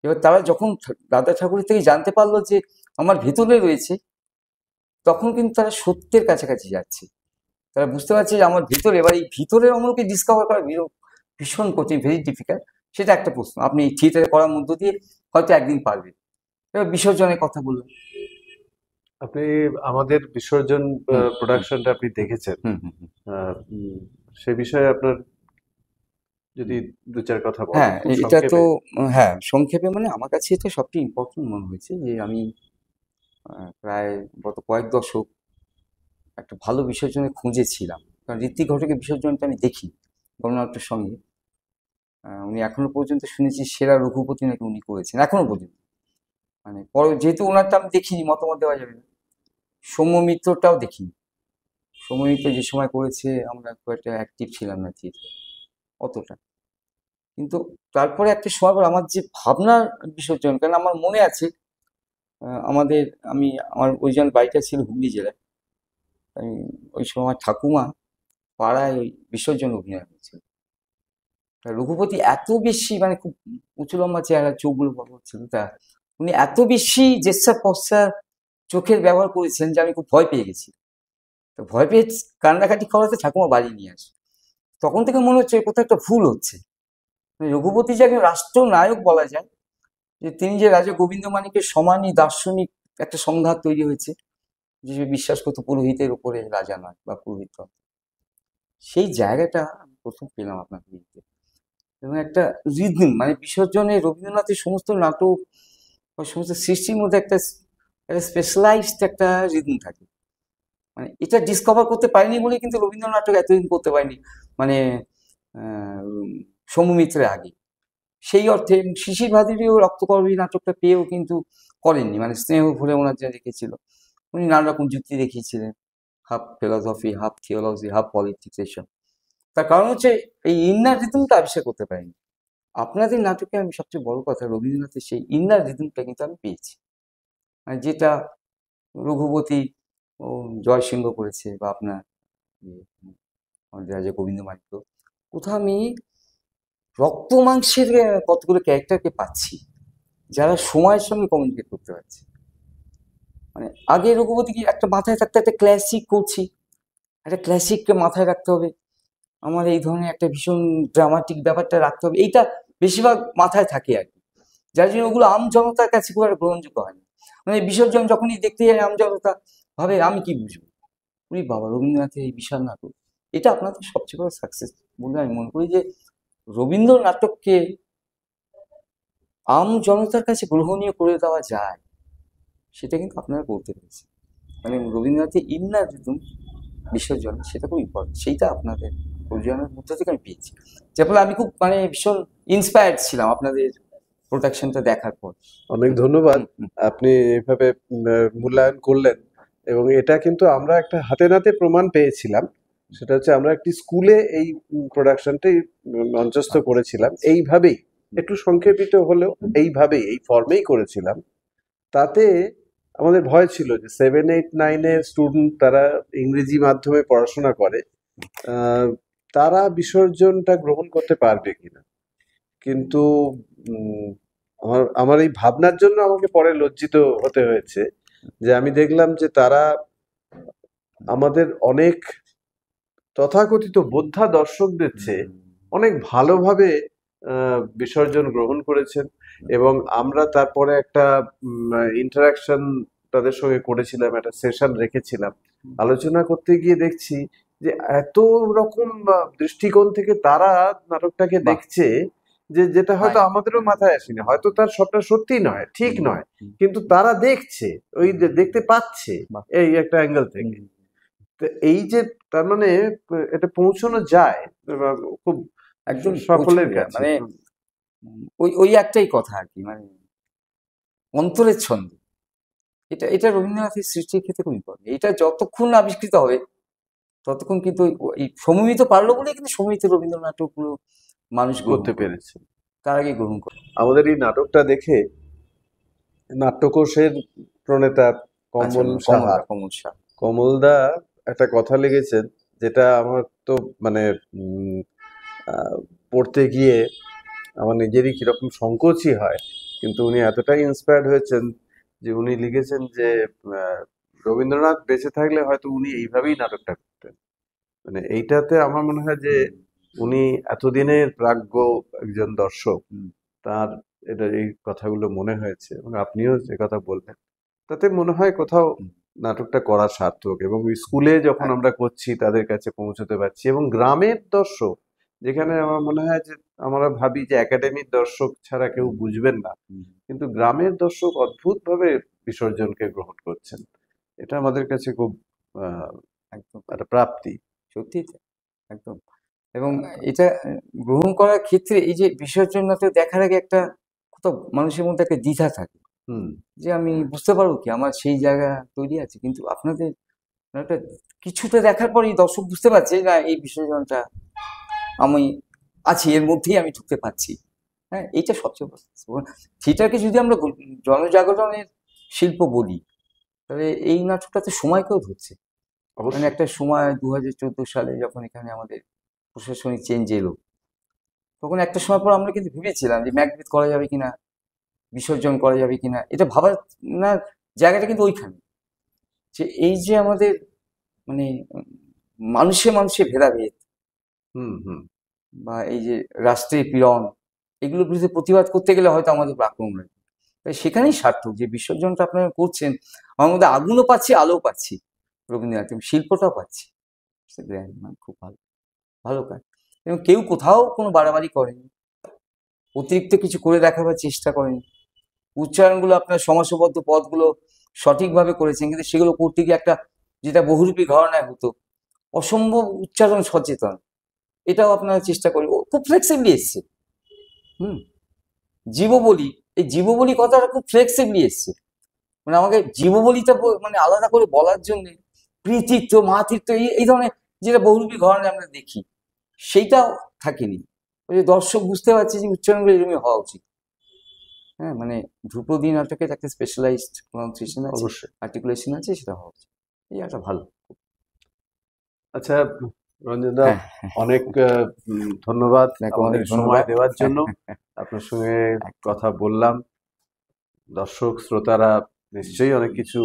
[SPEAKER 1] এবার তারা যখন দাদা ঠাকুরের থেকে জানতে পারলো যে আমার ভেতরে রয়েছে, তখন কিন্তু তারা সত্যের কাছাকাছি যাচ্ছে। তারা বুঝতে পারছে যে আমার ভিতরে, এবার এই ভিতরের অমলকে ডিসকভার করা ভীষণ কঠিন, ভেরি ডিফিকাল্ট। সেটা একটা প্রশ্ন। আপনি থিয়েটারে করার মধ্য দিয়ে হয়তো একদিন পারবেন। এবার বিসর্জনের কথা বললাম।
[SPEAKER 2] আপনি আমাদের বিসর্জন
[SPEAKER 1] হুম,
[SPEAKER 2] প্রোডাকশনটা আপনি দেখেছেন,
[SPEAKER 1] হুম, হুম, হুম।
[SPEAKER 2] সে বিষয়ে আপনার যদি দু চার কথা বলেন
[SPEAKER 1] হ্যাঁ,
[SPEAKER 2] খুব
[SPEAKER 1] এটা তো
[SPEAKER 2] সংক্ষেপে।
[SPEAKER 1] হ্যাঁ, সংক্ষেপে মানে আমার কাছে এটা সবচেয়ে ইম্পর্টেন্ট মনে হয়েছে যে আমি প্রায় গত কয়েক দশক একটা ভালো বিসর্জনের খুঁজে ছিলাম। কারণ ঋত্বিক ঘটকের বিসর্জনটা আমি দেখি গণনাট্যের সঙ্গে। উনি এখনো পর্যন্ত শুনেছি সেরা রঘুপতি নাকি উনি করেছেন এখনো পর্যন্ত। মানে পরে যেহেতু ওনারটা আমি দেখিনি, মতামত দেওয়া যাবে না। সৌম্য মিত্রটাও দেখিনি। সৌম্য মিত্র যে সময় করেছে আমরা খুব একটা অ্যাক্টিভ ছিলাম না থিয়েটারে অতটা। কিন্তু তারপরে একটা সময় পর আমার যে ভাবনার বিসর্জন, কারণ আমার মনে আছে আমাদের আমার অরিজিনাল বাড়িটা ছিল হুগলি জেলায়। আমি ওই সময় আমার ঠাকুমা পাড়ায় ওই বিসর্জন অভিনয় হয়েছিল। তা রঘুপতি এত বেশি মানে খুব উঁচু লম্বা চেহারা, চোখগুলো বড় বড় ছিল। তা উনি এত বেশি জেস্চার পশ্চার চোখের ব্যবহার করেছেন যে আমি খুব ভয় পেয়ে গেছি। তো ভয় পেয়ে কান্নাকাটি করাতে ঠাকুমা বাড়ি নিয়ে আসে। তখন থেকে মনে হচ্ছে কোথাও একটা ভুল হচ্ছে। মানে রঘুপতি যে একজন রাষ্ট্রনায়ক বলা যায়, যে তিনি যে রাজা গোবিন্দ মাণিক্যের সমানই দার্শনিক একটা সংঘাত তৈরি হয়েছে, যে সে বিশ্বাস করতো পুরোহিতের উপরে রাজা নয় বা পুরোহিত নয়। সেই জায়গাটা আমি প্রথম পেলাম আপনার বিরুদ্ধে। এবং একটা রিদম মানে বিসর্জনে রবীন্দ্রনাথের সমস্ত নাটক বা সমস্ত সৃষ্টির মধ্যে একটা একটা স্পেশালাইজড একটা রিদম থাকে। মানে এটা ডিসকভার করতে পারিনি বলে কিন্তু রবীন্দ্র নাটক এতদিন করতে পারিনি। মানে সৌম্য মিত্রের আগে সেই অর্থে শিশির ভাদুড়িও রক্তকরবী নাটকটা পেয়েও কিন্তু করেননি। মানে স্নেহ ভরে ওনার যা রেখেছিল, উনি নানা রকম যুক্তি দেখিয়েছিলেন, half philosophy, half theology, half politics, এসব। তার কারণ হচ্ছে এই ইন্নার রিদমটা আবিষ্কার করতে পারিনি। আপনাদের নাটকে আমি সবচেয়ে বড় কথা রবীন্দ্রনাথের সেই ইন্নার রিদমটা কিন্তু আমি পেয়েছি। মানে যেটা রঘুপতি ও জয়সিংহ করেছে বা আপনার ইয়ে, আমাদের রাজা গোবিন্দ মাণিক্য, কোথাও আমি রক্ত মাংসের কতগুলো ক্যারেক্টারকে পাচ্ছি যারা সময়ের সঙ্গে কমিউনিকেট করতে পারছে। মানে আগে রঘুপতি কি একটা মাথায় থাকতে একটা ক্লাসিক করছি, একটা ক্লাসিককে মাথায় রাখতে হবে, আমার এই ধরনের একটা ভীষণ ড্রামাটিক ব্যাপারটা রাখতে হবে, এইটা বেশিরভাগ মাথায় থাকে আর কি। যার জন্য ওগুলো আম জনতার কাছে খুব একটা গ্রহণযোগ্য হয় না। মানে বিসর্জন যখনই দেখতে যায় আম জনতা ভাবে আমি কি বুঝবো, উনি বাবা রবীন্দ্রনাথের এই বিশাল নাটক। এটা আপনাদের সবচেয়ে বড় সাকসেস বলে আমি মনে করি, যে রবীন্দ্র নাটককে আম জনতার কাছে গ্রহণীয় করে দেওয়া যায়, সেটা কিন্তু আপনারা করতে পেরেছেন। মানে রবীন্দ্রনাথের ইন্নার রিদম বিসর্জন, সেটা খুব ইম্পর্টেন্ট, সেইটা আপনাদের প্রযোজনের মধ্য থেকে আমি পেয়েছি। যার ফলে আমি খুব মানে ভীষণ ইন্সপায়ার্ড ছিলাম আপনাদের প্রোডাকশনটা দেখার পর।
[SPEAKER 2] অনেক ধন্যবাদ।
[SPEAKER 1] হুম, হুম।
[SPEAKER 2] আপনি এভাবে মূল্যায়ন করলেন, এবং এটা কিন্তু আমরা একটা হাতে নাতে প্রমাণ পেয়েছিলাম। সেটা হচ্ছে আমরা একটি স্কুলে এই প্রোডাকশনটি মঞ্চস্থ করেছিলাম এইভাবেই, একটু সংক্ষেপিত হলেও এইভাবেই, এই ফর্মেই করেছিলাম। তাতে আমাদের ভয় ছিল যে 7, 8, 9-এর স্টুডেন্ট, তারা ইংরেজি মাধ্যমে পড়াশোনা করে, তারা বিসর্জনটা গ্রহণ করতে পারবে কিনা। কিন্তু উম, আমার আমার এই ভাবনার জন্য আমাকে পরে লজ্জিত হতে হয়েছে যে আমি দেখলাম যে তারা আমাদের অনেক তথাকথিত বোদ্ধা দর্শকদের চেয়ে অনেক ভালোভাবে বিসর্জন গ্রহণ করেছেন। এবং আমরা তারপরে একটা ইন্টারাকশন তাদের সঙ্গে করেছিলাম, একটা সেশন রেখেছিলাম। আলোচনা করতে গিয়ে দেখছি যে এত রকম দৃষ্টিকোণ থেকে তারা নাটকটাকে
[SPEAKER 1] বাহ।
[SPEAKER 2] দেখছে, যে যেটা হয়তো
[SPEAKER 1] তাই।
[SPEAKER 2] আমাদেরও মাথায় আসেনি। হয়তো তার সবটা সত্যি নয়, ঠিক
[SPEAKER 1] হুম,
[SPEAKER 2] নয়,
[SPEAKER 1] হুম,
[SPEAKER 2] কিন্তু তারা দেখছে, ওই যে দেখতে পাচ্ছে
[SPEAKER 1] বাহ।
[SPEAKER 2] এই একটা অ্যাঙ্গেল থেকে।
[SPEAKER 1] হুম।
[SPEAKER 2] তো এই যে তার মানে এটা পৌঁছানো যায় খুব
[SPEAKER 1] একদম পৌঁছানো
[SPEAKER 2] সাফল্যের
[SPEAKER 1] যায়
[SPEAKER 2] কাছে।
[SPEAKER 1] মানে ওই ওই একটাই কথা আর কি, মানে অন্তরের ছন্দ। এটা এটা রবীন্দ্রনাথের সৃষ্টির ক্ষেত্রে খুব ইম্পর্টেন্ট। এটা যতক্ষণ না আবিষ্কৃত হবে ততক্ষণ কিন্তু এই সমন্বিত পারলো বলেই কিন্তু সমন্বিত রবীন্দ্র নাটকগুলো মানুষ গ্রহণ
[SPEAKER 2] করতে
[SPEAKER 1] করবে,
[SPEAKER 2] পেরেছে।
[SPEAKER 1] তার আগে গ্রহণ করে।
[SPEAKER 2] আমাদের এই নাটকটা দেখে নাট্যকোষের প্রণেতা
[SPEAKER 1] আচ্ছা,
[SPEAKER 2] কমল সাহা,
[SPEAKER 1] কমলদা, কমল শাহ।
[SPEAKER 2] কমলদা একটা কথা লিখেছেন, যেটা আমার তো মানে উম, আহ, পড়তে গিয়ে আমার নিজেরই কিরকম সংকোচই হয়, কিন্তু উনি এতটাই ইন্সপায়ার্ড হয়েছেন যে উনি লিখেছেন যে আহ, রবীন্দ্রনাথ বেঁচে থাকলে হয়তো উনি এইভাবেই নাটকটা করতেন। মানে এইটাতে আমার মনে হয় যে উনি এতদিনের প্রাজ্ঞ একজন দর্শক,
[SPEAKER 1] হুম।
[SPEAKER 2] তার এই কথাগুলো মনে হয়েছে, এবং আপনিও যে কথা বললেন, তাতে মনে হয় কোথাও
[SPEAKER 1] হুম।
[SPEAKER 2] নাটকটা করা সার্থক। এবং স্কুলে যখন আমরা করছি তাদের কাছে পৌঁছতে পারছি, এবং গ্রামের দর্শক, যেখানে আমার মনে হয় যে আমরা ভাবি যে একাডেমির দর্শক ছাড়া কেউ বুঝবেন না,
[SPEAKER 1] হুম।
[SPEAKER 2] কিন্তু গ্রামের দর্শক অদ্ভুতভাবে বিসর্জনকে গ্রহণ করছেন। এটা আমাদের কাছে খুব
[SPEAKER 1] একদম
[SPEAKER 2] একটা প্রাপ্তি।
[SPEAKER 1] সত্যি তাই, একদম। এবং এটা গ্রহণ করার ক্ষেত্রে এই যে বিসর্জন নাটক দেখার আগে একটা কোথাও মানুষের মধ্যে একটা দ্বিধা থাকে
[SPEAKER 2] হুম।
[SPEAKER 1] যে আমি বুঝতে পারবো কি আমার সেই জায়গা তৈরি আছে, কিন্তু আপনাদের একটা কিছুটা দেখার পরেই দর্শক বুঝতে পারছে না এই বিসর্জনটা আমি আছি, এর মধ্যেই আমি ঢুকতে পারছি। হ্যাঁ, এইটা সবচেয়ে বড়। থিয়েটারকে যদি আমরা জনজাগরণের শিল্প বলি, তাহলে এই নাটকটাতে সময়কেও ধরছে। মানে
[SPEAKER 2] অবশ্যই।
[SPEAKER 1] একটা সময় 2014 সালে যখন এখানে আমাদের প্রশাসনিক চেঞ্জ এলো, তখন একটা সময় পর আমরা কিন্তু ভেবেছিলাম যে ম্যাকবেথ করা যাবে কিনা, বিসর্জন করা যাবে কিনা। এটা ভাবার না, জায়গাটা কিন্তু ওইখানে যে এই যে আমাদের মানে মানুষে মানুষে ভেদাভেদ
[SPEAKER 2] হুম, হুম।
[SPEAKER 1] বা এই যে রাষ্ট্রের পীড়ন, এগুলোর বিরুদ্ধে প্রতিবাদ করতে গেলে হয়তো আমাদের উপর আক্রমণ লাগবে। তাই সেখানেই সার্থক যে বিসর্জনটা আপনারা করছেন, আমার মধ্যে আগুনও পাচ্ছি, আলোও পাচ্ছি, রবীন্দ্রনাথ এবং শিল্পটাও পাচ্ছি। মানে খুব ভালো, ভালো কাজ। এবং কেউ কোথাও কোনো বাড়াবাড়ি করেনি, অতিরিক্ত কিছু করে দেখাবার চেষ্টা করেনি। উচ্চারণগুলো আপনার সমাসবদ্ধ পদগুলো সঠিকভাবে করেছেন, কিন্তু সেগুলো করতে গিয়ে একটা, যেটা বহুরূপী ঘরানায় হতো, অসম্ভব উচ্চারণ সচেতন, এটাও আপনারা চেষ্টা করেন। ও খুব ফ্লেক্সিবলি এসছে। হুম। জীববলি, এই জীববলি কথাটা খুব ফ্লেক্সিবলি এসছে। মানে আমাকে জীববলিটা মানে আলাদা করে বলার জন্য কৃতিত্ব, মাতৃত্ব, এই ধরনের যেটা বহুরূপী ঘরানায় আমরা দেখি, সেইটাও থাকেনি। ওই যে দর্শক বুঝতে পারছে যে উচ্চারণগুলো এরকমই হওয়া উচিত। হ্যাঁ, মানে ধ্রুপদী নাটকের একটা স্পেশালাইজড প্রনাউন্সিয়েশন আছে,
[SPEAKER 2] অবশ্যই।
[SPEAKER 1] আর্টিকুলেশন আছে, সেটা হওয়া উচিত। এই একটা ভালো।
[SPEAKER 2] আচ্ছা, রঞ্জনদা,
[SPEAKER 1] হ্যাঁ,
[SPEAKER 2] অনেক ধন্যবাদ
[SPEAKER 1] আপনাকে
[SPEAKER 2] আমাদের
[SPEAKER 1] অনেক
[SPEAKER 2] সময়
[SPEAKER 1] ধন্যবাদ।
[SPEAKER 2] দেওয়ার জন্য। আপনার সঙ্গে কথা বললাম, দর্শক শ্রোতারা নিশ্চয়ই অনেক কিছু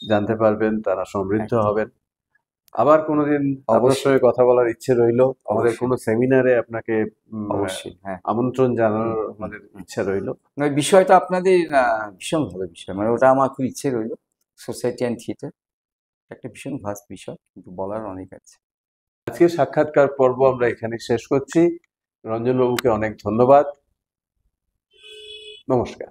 [SPEAKER 2] জানতে পারবেন, তারা সমৃদ্ধ
[SPEAKER 1] একদম,
[SPEAKER 2] হবেন। আবার কোনোদিন আপনার
[SPEAKER 1] অবশ্যই,
[SPEAKER 2] সঙ্গে কথা বলার ইচ্ছে রইল, আমাদের
[SPEAKER 1] অবশ্যই,
[SPEAKER 2] কোনো সেমিনারে আপনাকে
[SPEAKER 1] অবশ্যই। হ্যাঁ।
[SPEAKER 2] আমন্ত্রণ
[SPEAKER 1] হুম,
[SPEAKER 2] জানানোর
[SPEAKER 1] হুম,
[SPEAKER 2] আমাদের
[SPEAKER 1] হুম।
[SPEAKER 2] ইচ্ছা রইল।
[SPEAKER 1] ওই বিষয়টা আপনাদের ভীষণ ভালো বিষয়, মানে ওটা আমার খুব ইচ্ছে রইল। সোসাইটি অ্যান্ড থিয়েটার একটা ভীষণ ভাস্ট বিষয়, কিন্তু বলার অনেক আছে।
[SPEAKER 2] আজকে সাক্ষাৎকার পর্ব আমরা এখানে শেষ করছি। রঞ্জনবাবুকে অনেক ধন্যবাদ। নমস্কার।